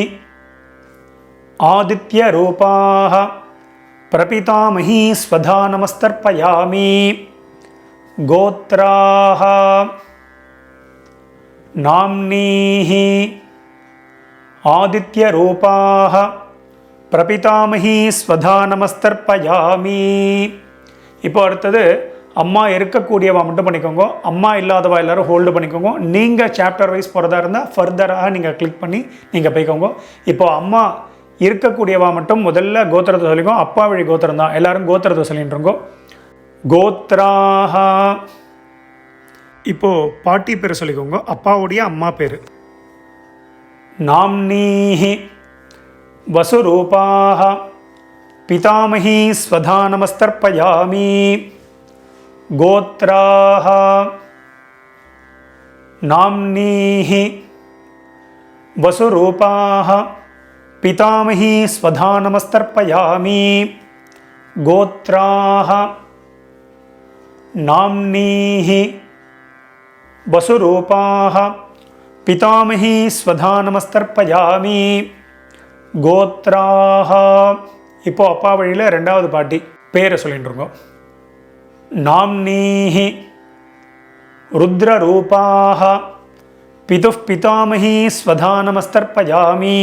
ஆதித்ய ரூபாஹ பிரபிதாமஹி ஸ்வதா நமஸ்தர்ப்பயாமி. கோத்ராஹ நாம்னீஹி ஆதித்ய ரூபாஹ பிரபிதாமஹி ஸ்வதா நமஸ்தர்ப்பயாமி. இப்போ அடுத்தது அம்மா இருக்கக்கூடியவா மட்டும் பண்ணிக்கோங்க, அம்மா இல்லாதவா எல்லாரும் ஹோல்டு பண்ணிக்கோங்க. நீங்கள் சாப்டர் வைஸ் போகிறதா இருந்தால் ஃபர்தராக நீங்கள் கிளிக் பண்ணி நீங்கள் போய்க்கோங்க. இப்போ அம்மா இருக்கக்கூடியவா மட்டும் முதல்ல கோத்திரத்தை சொல்லிக்கோங்க. அப்பா வழி கோத்திரம் தான், எல்லாரும் கோத்திரத்தை சொல்லிட்டு இருக்கோம். கோத்ராஹ. இப்போது பாட்டி பேர் சொல்லிக்கோங்க, அப்பாவுடைய அம்மா பேர். நாம்னீஹி வசுரூபாஹ பிதாமஹி ஸ்வதா நமஸ்தர்ப்பயாமி. கோத்ராஹ நாம்னீஹி வசுரூபாஹ பிதாமஹி ஸ்வதா நமஸ்தர்ப்பயாமி. கோத்ராஹ நாம்னீஹி வசுரூபாஹ பிதாமஹி ஸ்வதா நமஸ்தர்ப்பயாமி. கோத்ராஹ. இப்போ அப்பா வழியில் ரெண்டாவது பாட்டி பேரை சொல்லிட்டு இருக்கோம். நாம்னீஹி ருத்ரரூபாஹ பிதுः பிதாமஹி ஸ்வதா நமஸ்தர்ப்பயாமி.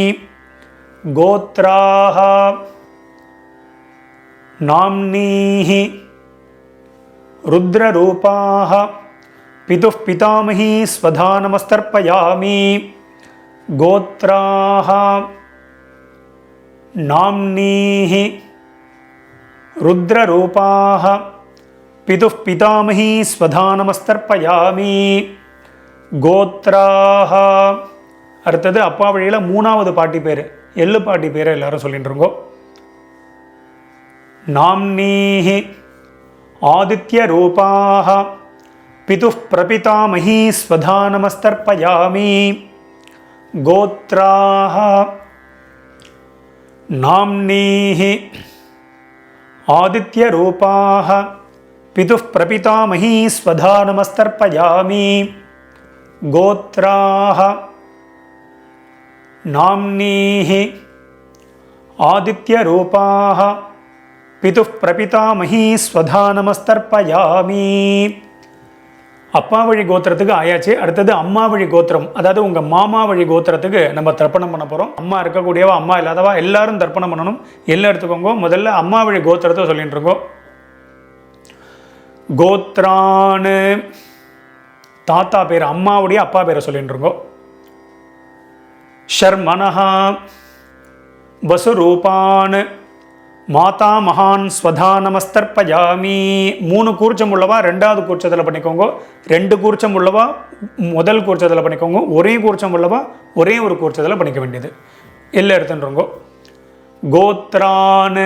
கோத்ராஹ நாம்னீஹி ருத்ரரூபாஹ பிதுः பிதாமஹி ஸ்வதா நமஸ்தர்ப்பயாமி. கோத்ராஹ நாம்னீஹி ருத்ரரூபாஹ பிதுः பிதாமஹி ஸ்வதா நமஸ்தர்ப்பயாமி. கோத்ராஹ. அடுத்தது அப்பா வழியில் மூணாவது பாட்டி பேர், எள்ளு பாட்டி பேரை எல்லாரும் சொல்லிட்டு இருக்கோம். நாம்னீஹி ஆதித்ய ரூபாஹ பிதுः பிரபிதாமஹி ஸ்வதா நமஸ்தர்ப்பயாமி. கோத்ராஹ நாம்னீஹி ஆதித்ய ரூபாஹ பிதுः பிரபிதாமஹி ஸ்வதா நமஸ்தர்ப்பயாமி. கோத்ராஹ நாம்னீஹி ஆதித்ய ரூபாஹ பிதுः பிரபிதாமஹி ஸ்வதா நமஸ்தர்ப்பயாமி. அப்பா வழி கோத்திரத்துக்கு ஆயாச்சு. அடுத்தது அம்மா வழி கோத்திரம், அதாவது உங்கள் மாமா வழி கோத்திரத்துக்கு நம்ம தர்ப்பணம் பண்ண போகிறோம். அம்மா இருக்கக்கூடியவா, அம்மா இல்லாதவா எல்லாரும் தர்ப்பணம் பண்ணணும். எல்லாம் எடுத்துக்கோங்க. முதல்ல அம்மா வழி கோத்திரத்தை சொல்லிட்டு இருக்கோம். கோத்ரான்னு தாத்தா பேர், அம்மாவுடைய அப்பா பேரை சொல்லிட்டு இருக்கோம். ஷர்மனஹா வசுரூபான் மாதா மகான் ஸ்வதா நமஸ்தர்ப்பயாமி. 3 கூர்ச்சம் உள்ளவா ரெண்டாவது கூர்ச்சத்தில் பண்ணிக்கோங்க. 2 கூர்ச்சம் உள்ளவா முதல் கூர்ச்சத்தில் பண்ணிக்கோங்க. ஒரே கூர்ச்சம் உள்ளவா ஒரே ஒரு கூர்ச்சத்தில் பண்ணிக்க வேண்டியது. எல்லாம் எடுத்துன்றோங்க. கோத்ரான்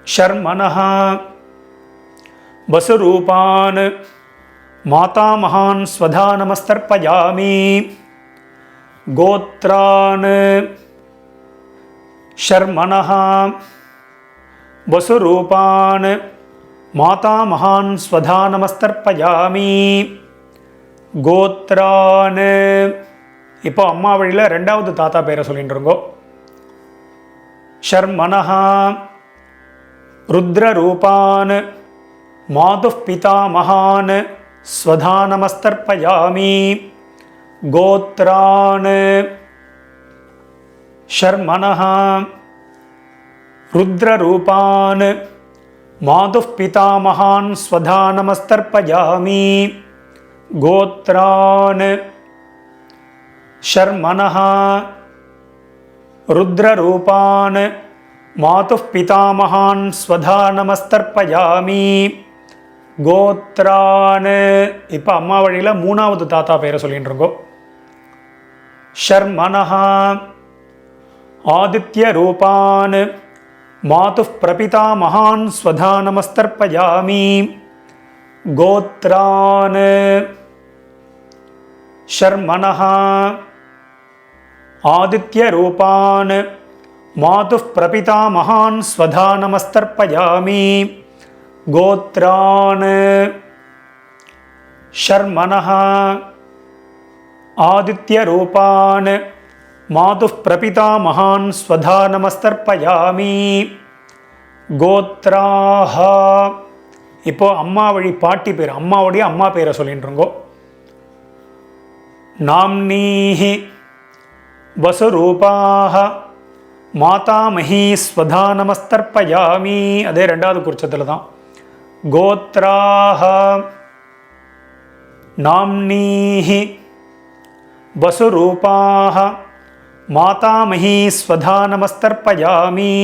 ஷர்மனஹா வசுரூபான் மாதா மகான் ஸ்வதா நமஸ்தர்ப்பயாமி. கோத்ரான் ஷர்மனஹா வசுரூபான் மாதா மகான் ஸ்வதா நமஸ்தர்ப்பயாமி. கோத்ரான். இப்போ அம்மா வழியில் ரெண்டாவது தாத்தா பேரை சொல்லிட்டு இருக்கோம். ஷர்மனஹா ருத்ரரூபான் மாதுः பிதா மகான் स्वधा नमस्तर्पयामि गोत्रान् शर्मणः रुद्ररूपान् मातुः पितामहान् स्वधा नमस्तर्पयामि गोत्रान् शर्मणः रुद्ररूपान् मातुः पितामहान् स्वधा नमस्तर्पयामि गोत्रान्. இப்போ அம்மா வழியில் மூணாவது தாத்தா பேரை சொல்லிட்டு இருக்கோம். शर्मणः आदित्यरूपान् मातुः प्रपितामहान् स्वधा नमस्तर्पयामि गोत्रान् शर्मणः आदित्यरूपान् मातुः प्रपितामहान् स्वधा नमस्तर्पयामि गोत्रान् शर्मणः आदित्यरूपान् मातुः प्रपितामहान् स्वधा नमस्तर्पयामि गोत्राः. இப்போ அம்மா வழி பாட்டி பேர், அம்மாவுடைய அம்மா பேரை சொல்லிட்டு இருக்கோ. नाम्नीहि वसुरूपाः मातामही स्वधा नमस्तर्पयामि. அதே ரெண்டாவது குறிச்சத்தில் தான். गोत्राः नाम्नीहि वसुरूपाः मातामही स्वधा नमस्तर्पयामि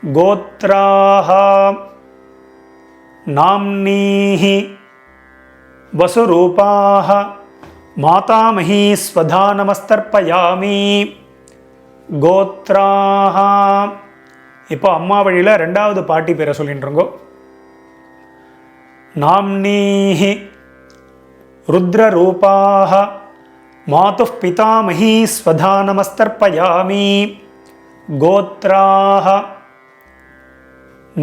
गोत्राः नाम्नीहि वसुरूपाः मातामही स्वधा नमस्तर्पयामि गोत्राः. இப்போ அம்மா வழியில் ரெண்டாவது பாட்டி பேரை சொல்லிட்டு இருக்கோ. नाम्नीहि रुद्ररूपाः मातुः पितामही स्वधा नमस्तर्पयामि गोत्राः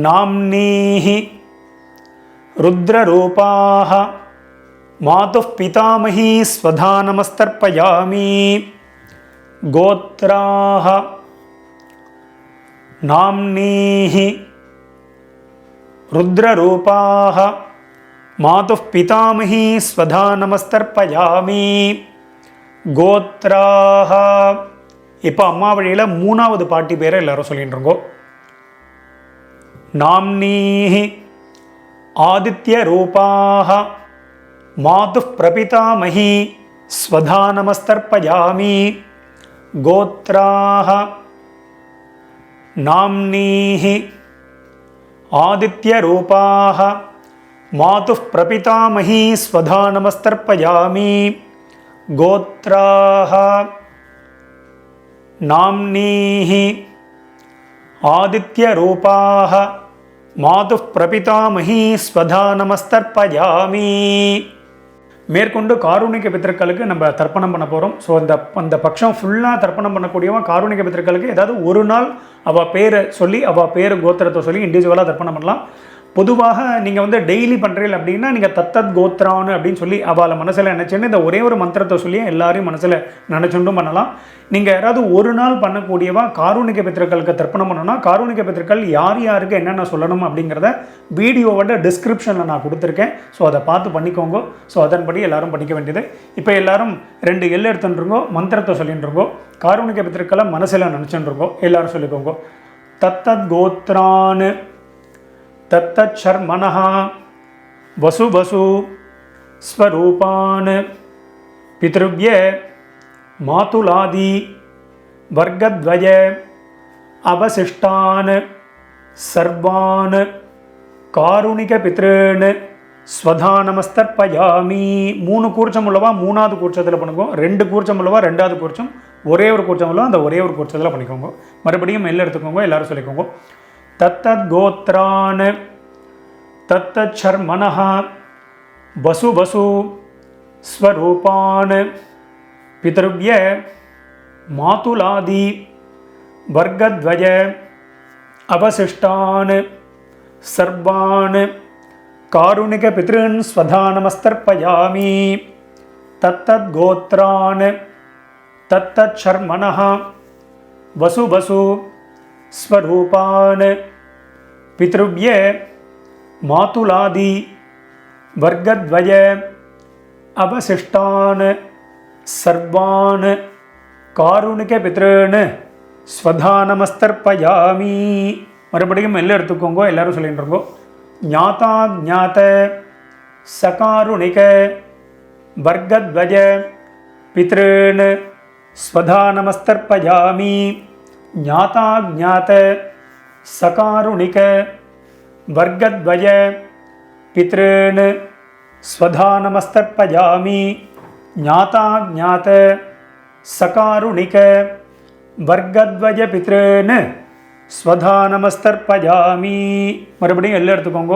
नाम्नीहि रुद्ररूपाः मातुः पितामही स्वधा नमस्तर्पयामि गोत्राः नाम्नीहि रुद्ररूपाः मातुः पितामही स्वधा नमस्तर्पयामि गोत्राः. இப்போ அம்மா வழியில் மூணாவது பாட்டி பேரை எல்லாரும் சொல்லிட்டு இருக்கோம். नाम्नीहि आदित्यरूपाः मातुः प्रपितामही स्वधा नमस्तर्पयामि गोत्राः नाम्नीहि आदित्यरूपाः मातुः प्रपितामही स्वधा नमस्तर्पयामि गोत्राः नाम्नीहि आदित्यरूपाः मातुः प्रपितामही स्वधा नमस्तर्पयामि. மேற்கொண்டு காருணிக பித்திருக்களுக்கு நம்ம தர்ப்பணம் பண்ண போகிறோம். ஸோ அந்த பட்சம் ஃபுல்லாக தர்ப்பணம் பண்ணக்கூடியவன் காருணிக பித்திருக்களுக்கு ஏதாவது ஒரு நாள் அவள் பேரை சொல்லி அவள் பேர் கோத்திரத்தை சொல்லி இண்டிவிஜுவலாக தர்ப்பணம் பண்ணலாம். பொதுவாக நீங்கள் வந்து டெய்லி பண்ணுறீங்க அப்படின்னா நீங்கள் தத்தத் கோத்ரான்னு அப்படின்னு சொல்லி அவளை மனசில் நினச்சின்னு இந்த ஒரே ஒரு மந்திரத்தை சொல்லி எல்லாரையும் மனசில் நினச்சுண்டும் பண்ணலாம். நீங்கள் யாராவது ஒரு நாள் பண்ணக்கூடியவா காருணிக பித்திருக்களுக்கு தர்ப்பணம் பண்ணணும்னா காருணிக பித்திருக்கள் யார் யாருக்கு என்னென்ன சொல்லணும் அப்படிங்கிறத வீடியோவோட டிஸ்கிரிப்ஷனில் நான் கொடுத்துருக்கேன். ஸோ அதை பார்த்து பண்ணிக்கோங்க. ஸோ அதன்படி எல்லாரும் பண்ணிக்க வேண்டியது. இப்போ எல்லாரும் 2 எல் எடுத்துட்டுருங்கோ, மந்திரத்தை சொல்லிட்டுருங்கோ, காருணிக பித்திருக்களை மனசில் நினச்சுட்டுருங்கோ. எல்லாரும் சொல்லிக்கோங்க. தத்தத் கோத்ரான் तत्तत् शर्मणः वसु वसु स्वरूपान् पितृव्य मातुलादि वर्गद्वय अवशिष्टान् सर्वान् कारुणिकपितॄन् स्वधा नमस्तर्पयामि. 3 கூர்ச்சம் உள்ளவா 3வது கூர்ச்சத்தில் பண்ணுங்க. 2 கூர்ச்சம் உள்ளவா 2வது கூர்ச்சம், ஒரே ஒரு கூர்ச்சம் உள்ளவா அந்த ஒரே ஒரு கூர்ச்சத்தில் பண்ணிக்கோங்க. மறுபடியும் மெல்ல எடுத்துக்கோங்க. எல்லாரும் சொல்லிக்கோங்க. तत्तद् गोत्रान् तत्तत् शर्मणः वसु वसु स्वरूपान् पितृव्य मातुलादि वर्गद्वय अवशिष्टान् सर्वान् कारुणिकपितॄन् स्वधा नमस्तर्पयामि तत्तद् गोत्रान् तत्तत् शर्मणः वसु वसु स्वरूपान् पितृव्य मातुलादि வர்க்கத்வய அவசிஷ்டான் சர்வான் காருணிக பித்ருன் ஸ்வதானமஸ்தர்ப்பயாமி. மறுபடியும் எல்லாம் எடுத்துக்கோங்க, எல்லாரும் சொல்லிட்டு இருக்கோ. ஞாதா ஞாத சகாருணிக வர்க்கத்வய பித்ருன் ஸ்வதானமஸ்தர்ப்பயாமி. ஞாதா ஞாத சகாருணிக வர்க்கத்வய பித்ருன் ஸ்வதானமஸ்தர்ப்பயாமி. ஞாதா ஞாத சகாருணிக வர்க்கத்வய பித்ருன் ஸ்வதானமஸ்தர்ப்பயாமி. மறுபடியும் எல்லாம் எடுத்துக்கோங்க.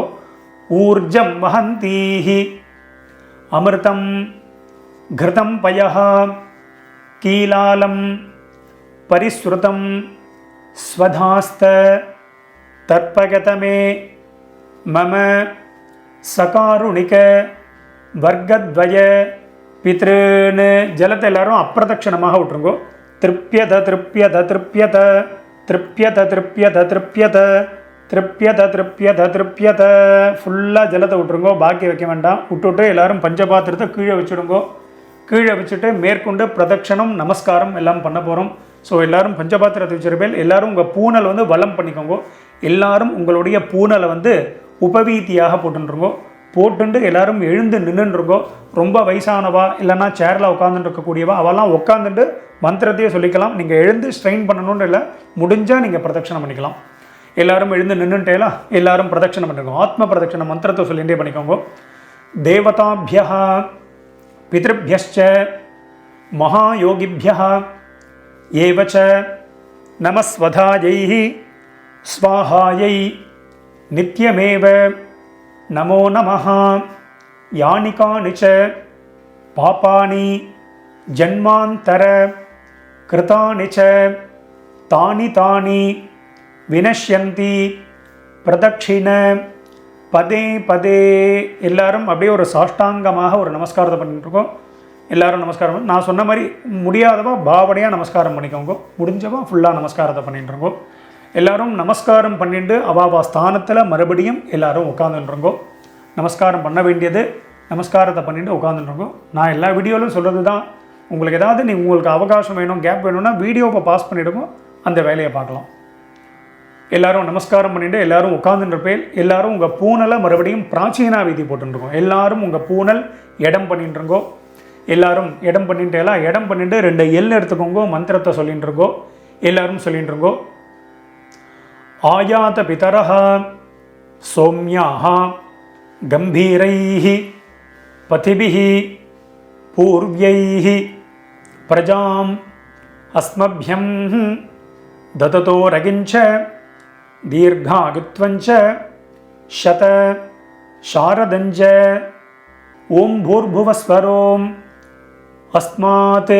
ஊர்ஜம் வஹந்தீஹி அமிர்தம் கிருதம் பயஹ கீலாலம் பரிஸ்ருதம் ஸ்வதாஸ்த தர்ப்பகதமே மம சகாருணிக வர்க்கத்வய பித்ருன். ஜலத்தை எல்லாரும் அப்பிரதட்சணமாக விட்டுருங்கோ. திருப்யத திருப்யத திருப்யத திருப்யத திருப்யத திருப்யத திருப்யத திருப்யத திருப்யத. ஃபுல்லாக ஜலத்தை விட்டுருங்கோ, பாக்கி வைக்க வேண்டாம். விட்டுவிட்டு எல்லாரும் பஞ்சபாத்திரத்தை கீழே வச்சுடுங்கோ. கீழே வச்சுட்டு மேற்கொண்டு பிரதட்சணம் நமஸ்காரம் எல்லாம் பண்ண போகிறோம். ஸோ எல்லாரும் பஞ்சபாத்திரத்தை வச்சிருப்பேன். எல்லாரும் உங்கள் பூனல் வந்து வலம் பண்ணிக்கோங்க. எல்லாரும் உங்களுடைய பூனலை வந்து உபவீதியாக போட்டுருங்கோ. போட்டுண்டு எல்லாரும் எழுந்து நின்றுருங்கோ. ரொம்ப வயசானவா இல்லைன்னா சேரில் உட்காந்துட்டு இருக்கக்கூடியவா அவெல்லாம் உட்காந்துட்டு மந்திரத்தையே சொல்லிக்கலாம். நீங்கள் எழுந்து ஸ்ட்ரெயின் பண்ணணும்னு இல்லை, முடிஞ்சால் நீங்கள் பிரதட்சணம் பண்ணிக்கலாம். எல்லாரும் எழுந்து நின்றுட்டேலாம் எல்லாரும் பிரதட்சணம் பண்ணிருக்கோம். ஆத்ம பிரதட்சண மந்திரத்தை சொல்லிகிட்டே பண்ணிக்கோங்க. தேவதாபிய பித்ருபியச்ச மகாயோகிபிய ஏவச்ச நமஸ்வதாயை ஸ்வாஹாயை நித்யமேவ நமோ நமஹ. யானி கானி ச பாபானி ஜன்மாந்தர கிருதானி ச தானி தானி வினஷ்யந்தி பிரதட்சிண பதே பதே. எல்லாரும் அப்படியே ஒரு சாஷ்டாங்கமாக ஒரு நமஸ்காரத்தை பண்ணிட்டுருக்கோம். எல்லாரும் நமஸ்காரம். நான் சொன்ன மாதிரி முடியாதவா பாவனையாக நமஸ்காரம் பண்ணிக்கோங்க. முடிஞ்சவா ஃபுல்லாக நமஸ்காரத்தை பண்ணிட்டுருங்கோ. எல்லாரும் நமஸ்காரம் பண்ணிட்டு அவாவா ஸ்தானத்தில் மறுபடியும் எல்லாரும் உட்காந்துருங்கோ. நமஸ்காரம் பண்ண வேண்டியது நமஸ்காரத்தை பண்ணிட்டு உட்காந்துருங்கோ. நான் எல்லா வீடியோவிலும் சொல்கிறது தான். உங்களுக்கு ஏதாவது உங்களுக்கு அவகாசம் வேணும், கேப் வேணும்னா வீடியோவை பாஸ் பண்ணிவிடுங்க, அந்த வேலையை பார்க்கலாம். எல்லாரும் நமஸ்காரம் பண்ணிட்டு எல்லாரும் உட்காந்துருப்பேன். எல்லாரும் உங்கள் பூனலை மறுபடியும் பிராச்சீனா வீதி போட்டுருக்கோம். எல்லாரும் உங்கள் பூனல் இடம் பண்ணிட்டுருங்கோ. எல்லாரும் இடம் பண்ணிட்டு எல்லாம் இடம் பண்ணிட்டு 2 எல் எடுத்துக்கோங்க. மந்திரத்தை சொல்லிட்டு இருக்கோ. எல்லாரும் சொல்லிட்டு இருக்கோ. ஆயாத பிதரஹ சௌம்யாஹ கம்பீரைஹி பதிபிஹி பூர்வ்யைஹி பிரஜாம் அஸ்மப்யம் தததோ ரகிஞ்ச தீர்காகுத்வஞ்ச சத சாரதஞ்ச ஓம் பூர்புவஸ்வரோம் அஸ்மாத்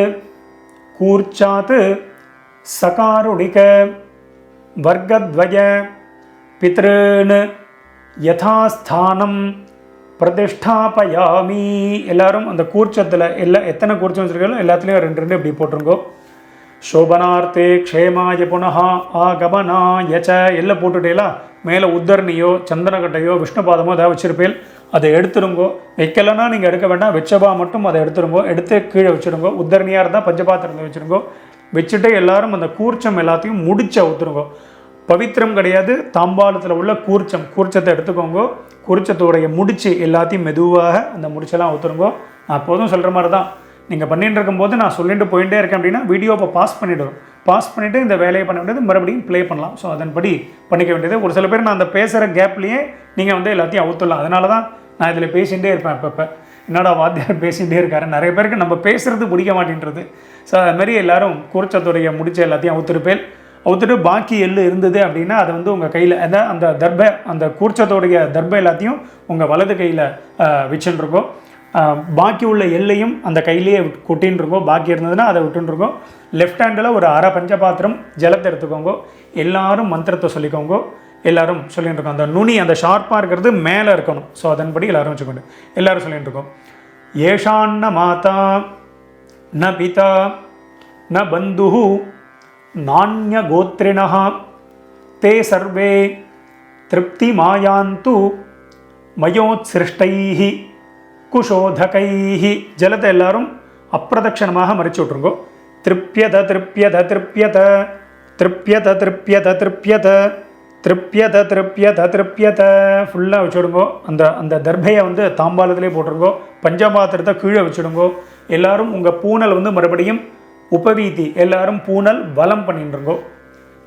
கூர்ச்சாத் சகாருணிக வர்க்கத்வய பித்ருன் யதாஸ்தானம் பிரதிஷ்டாபயாமி. எல்லாரும் அந்த கூர்ச்சத்தில் எத்தனை கூர்ச்சம் வச்சுருக்கீங்களோ எல்லாத்துலேயும் 2 இப்படி போட்டுருங்கோ. சோபனார்த்தே க்ஷேமாய புனஹா ஆகமனாய ச. எல்லாம் போட்டுட்டேலா மேலே உத்தரணியோ சந்தனக்கட்டையோ விஷ்ணுபாதமோ ஏதாவது வச்சுருப்பேன். அதை எடுத்துருங்கோ. வைக்கலைன்னா நீங்கள் எடுக்க வேண்டாம். வச்சபா மட்டும் அதை எடுத்துருங்கோ. எடுத்து கீழே வச்சுருங்கோ. உத்தரணியாக இருந்தால் பஞ்சபாத்திரத்தை வச்சுருங்கோ. வச்சுட்டு எல்லாரும் அந்த கூர்ச்சம் எல்லாத்தையும் முடிச்ச ஊற்றுருங்கோ. பவித்திரம் கிடையாது, தாம்பாளத்தில் உள்ள கூர்ச்சத்தை எடுத்துக்கோங்க. கூர்ச்சத்தோடைய முடிச்சு எல்லாத்தையும் மெதுவாக அந்த முடிச்செல்லாம் ஊற்றுருங்கோ. நான் எப்போதும் சொல்கிற மாதிரி தான். நீங்கள் பண்ணிட்டு இருக்கும்போது நான் சொல்லிட்டு போயிட்டே இருக்கேன் அப்படின்னா வீடியோவை பாஸ் பண்ணிவிடுவோம். பாஸ் பண்ணிவிட்டு இந்த வேலையை பண்ண வேண்டியது மறுபடியும் ப்ளே பண்ணலாம். ஸோ அதன்படி பண்ணிக்க வேண்டியது. ஒரு சில பேர் நான் அந்த பேசுகிற கேப்லேயே நீங்கள் வந்து எல்லாத்தையும் அவுத்துடலாம். அதனால தான் நான் இதில் பேசிகிட்டே இருப்பேன். அப்பப்போ என்னடா வாத்தியார் பேசிகிட்டே இருக்காரு. நிறைய பேருக்கு நம்ம பேசுகிறது பிடிக்க மாட்டேன்றது. ஸோ அதுமாதிரி எல்லோரும் கூர்ச்சத்துடைய முடிச்ச எல்லாத்தையும் அவுத்துருப்பேன். அவுத்துட்டு பாக்கி எள்ளு இருந்தது அப்படின்னா அதை வந்து உங்கள் கையில் அந்த தர்பை அந்த கூர்ச்சத்தோடைய தர்பை எல்லாத்தையும் உங்கள் வலது கையில் வச்சுருக்கோம். பாக்கி உள்ள எல்லையும் அந்த கையிலேயே கொட்டின்னு இருக்கோம். பாக்கி இருந்ததுன்னா அதை விட்டுருக்கோம். லெஃப்ட் ஹேண்டில் ஒரு அரை பஞ்சபாத்திரம் ஜலத்தை எடுத்துக்கோங்க. எல்லாரும் மந்திரத்தை சொல்லிக்கோங்க. எல்லாரும் சொல்லிட்டு இருக்கோம். அந்த நுனி அந்த ஷார்ப்பாக இருக்கிறது மேலே இருக்கணும். ஸோ அதன்படி எல்லாரும் வச்சுக்கோங்க. எல்லாரும் சொல்லிட்டு இருக்கோம். ஏஷான்ன மாதா ந பிதா ந பந்து நானிய கோத்ரிணः தே சர்வே திருப்தி மாயாந்து மயோத்சிருஷ்டைः குஷோதகைஹி. ஜலத்தை எல்லாரும் அப்பிரதட்சணமாக மறைச்சு விட்ருங்கோ. திருப்யத திருப்யத திருப்யத திருப்யத திருப்யத திருப்யத திருப்யத திருப்யத திருப்யத ஃபுல்லாக வச்சுடுங்கோ. அந்த அந்த தர்பையை வந்து தாம்பாலத்திலே போட்டுருங்கோ. பஞ்சபாத்திரத்தை கீழே வச்சுடுங்கோ. எல்லாரும் உங்கள் பூனல் வந்து மறுபடியும் உபவீதி எல்லாரும் பூனல் வலம் பண்ணிட்டுருங்கோ.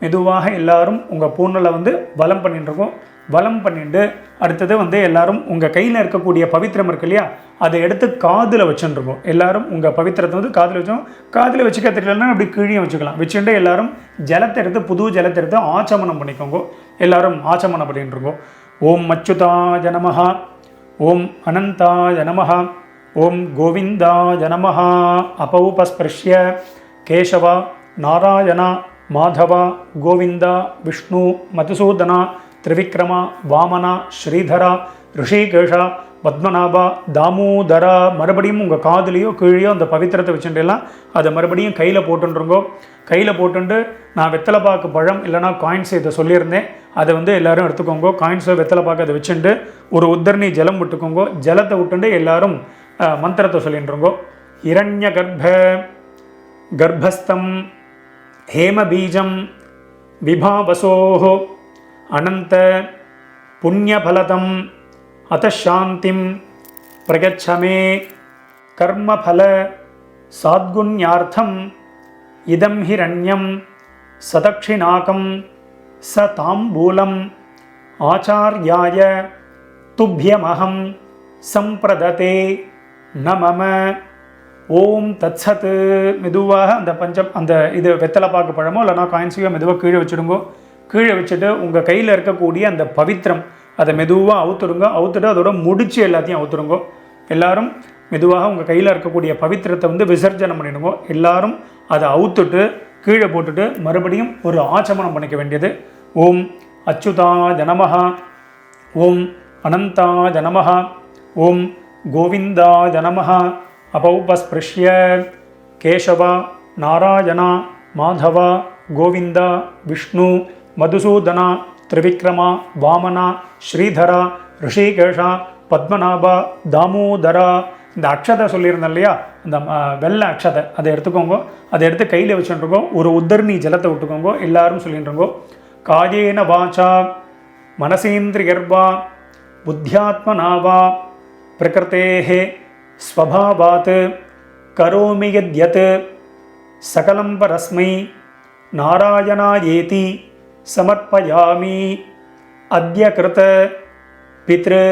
மெதுவாக எல்லாரும் உங்கள் பூனலை வந்து வலம் பண்ணிட்டுருக்கோம். வலம் பண்ணிட்டு அடுத்தது வந்து எல்லாரும் உங்கள் கையில் இருக்கக்கூடிய பவித்திரம் இருக்கு இல்லையா, அதை எடுத்து காதில் வச்சுருக்கோம். எல்லாரும் உங்கள் பவித்திரத்தை வந்து காதில் வச்சோம். காதில் வச்சுக்க தெரியலன்னா அப்படி கீழே வச்சுக்கலாம். வச்சுட்டு எல்லாரும் ஜலத்தை எடுத்து புது ஜலத்தை எடுத்து ஆச்சமனம் பண்ணிக்கோங்க. எல்லாரும் ஆச்சமனம் பண்ணிட்டுருக்கோம். ஓம் அச்சுதாய நமஹ, ஓம் அனந்தாய நமஹ, ஓம் கோவிந்தாய நமஹ. அபௌபஸ்பிருஷ்ய கேசவா நாராயணா மாதவா கோவிந்தா விஷ்ணு மதுசூதனா திரிவிக்ரமா வாமனா ஸ்ரீதரா ரிஷிகேஷா பத்மநாபா தாமோதரா. மறுபடியும் உங்கள் காதுலேயோ கீழேயோ அந்த பவித்திரத்தை வச்சுட்டுலாம் அதை மறுபடியும் கையில் போட்டுருங்கோ. கையில் போட்டுண்டு நான் வெத்தலைப்பாக்கு பழம் இல்லைனா காயின்ஸ் இதை சொல்லியிருந்தேன், அதை வந்து எல்லோரும் எடுத்துக்கோங்க. காயின்ஸோ வெத்தலைப்பாக்கு அதை வச்சுட்டு ஒரு உத்தரணி ஜலம் விட்டுக்கோங்க. ஜலத்தை விட்டுண்டு எல்லாரும் மந்திரத்தை சொல்லிட்டுருங்கோ. இரண்ய கர்ப்பஸ்தம் ஹேமபீஜம் விபாவசோஹ அனந்த புண்ணியபலதம் அத்தசாந்திம் பிரகச்சமே கர்மபல சாத்குண்யார்த்தம் இதம் ஹிரண்யம் சதக்ஷிணாகம் ச தாம்பூலம் ஆச்சார்யாய துப்யமஹம் சம்பிரததே நமம. ஓம் தத்சத். மெதுவாக அந்த இது வெத்தலைப்பாக்கு பழமோ இல்லைனா காயின்ஸையோ மெதுவாக கீழே வச்சுடுங்கோ. கீழே வச்சுட்டு உங்கள் கையில் இருக்கக்கூடிய அந்த பவித்திரம் அதை மெதுவாக அவுத்துடுங்க. அவுத்துட்டு அதோட முடிச்சு எல்லாத்தையும் அவுத்துடுங்கோ. எல்லாரும் மெதுவாக உங்கள் கையில் இருக்கக்கூடிய பவித்திரத்தை வந்து விசர்ஜனம் பண்ணிடுங்க. எல்லாரும் அதை அவுத்துட்டு கீழே போட்டுட்டு மறுபடியும் ஒரு ஆச்சமனம் பண்ணிக்க வேண்டியது. ஓம் அச்சுதாய நமஹ, ஓம் அனந்தாய நமஹ, ஓம் கோவிந்தாய நமஹ. அபௌபஸ்பிருஷ்ய கேசவா நாராயணா மாதவா கோவிந்தா விஷ்ணு மதுசூதனா திரிவிக்ரமா வாமனா ஸ்ரீதரா ரிஷிகேஷா பத்மநாபா தாமோதரா. இந்த அக்ஷதை சொல்லியிருந்தேன் இல்லையா, அந்த வெள்ளை அக்ஷதை அதை எடுத்துக்கோங்க. அதை எடுத்து கையில் வச்சுட்டுருக்கோ. ஒரு உத்தரணி ஜலத்தை விட்டுக்கோங்க. எல்லாரும் சொல்லிட்டுருங்கோ. காயேன வாச்சா மனசேந்திரியர்வா புத்தியாத்மனாவா பிரகிருதேஹே ஸ்வபாவாத் கரோமி யத்யத் சகலம் பரஸ்மை நாராயணாயேதி சமர்ப்பயாமி அத்ய கிருத பித்ரு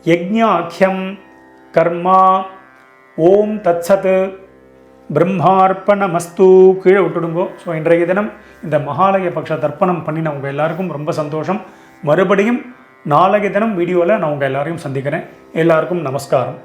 யஜ்ஞாக்யம் கர்மா. ஓம் தத்சத் பிரம்மார்ப்பணமஸ்து. கீழே விட்டுடுங்கோ. ஸோ இன்றைய தினம் இந்த மகாலய பக்ஷ தர்ப்பணம் பண்ணின உங்கள் எல்லாருக்கும் ரொம்ப சந்தோஷம். மறுபடியும் நாளைய தினம் வீடியோவில் நான் உங்கள் எல்லாரையும் சந்திக்கிறேன். எல்லாருக்கும் நமஸ்காரம்.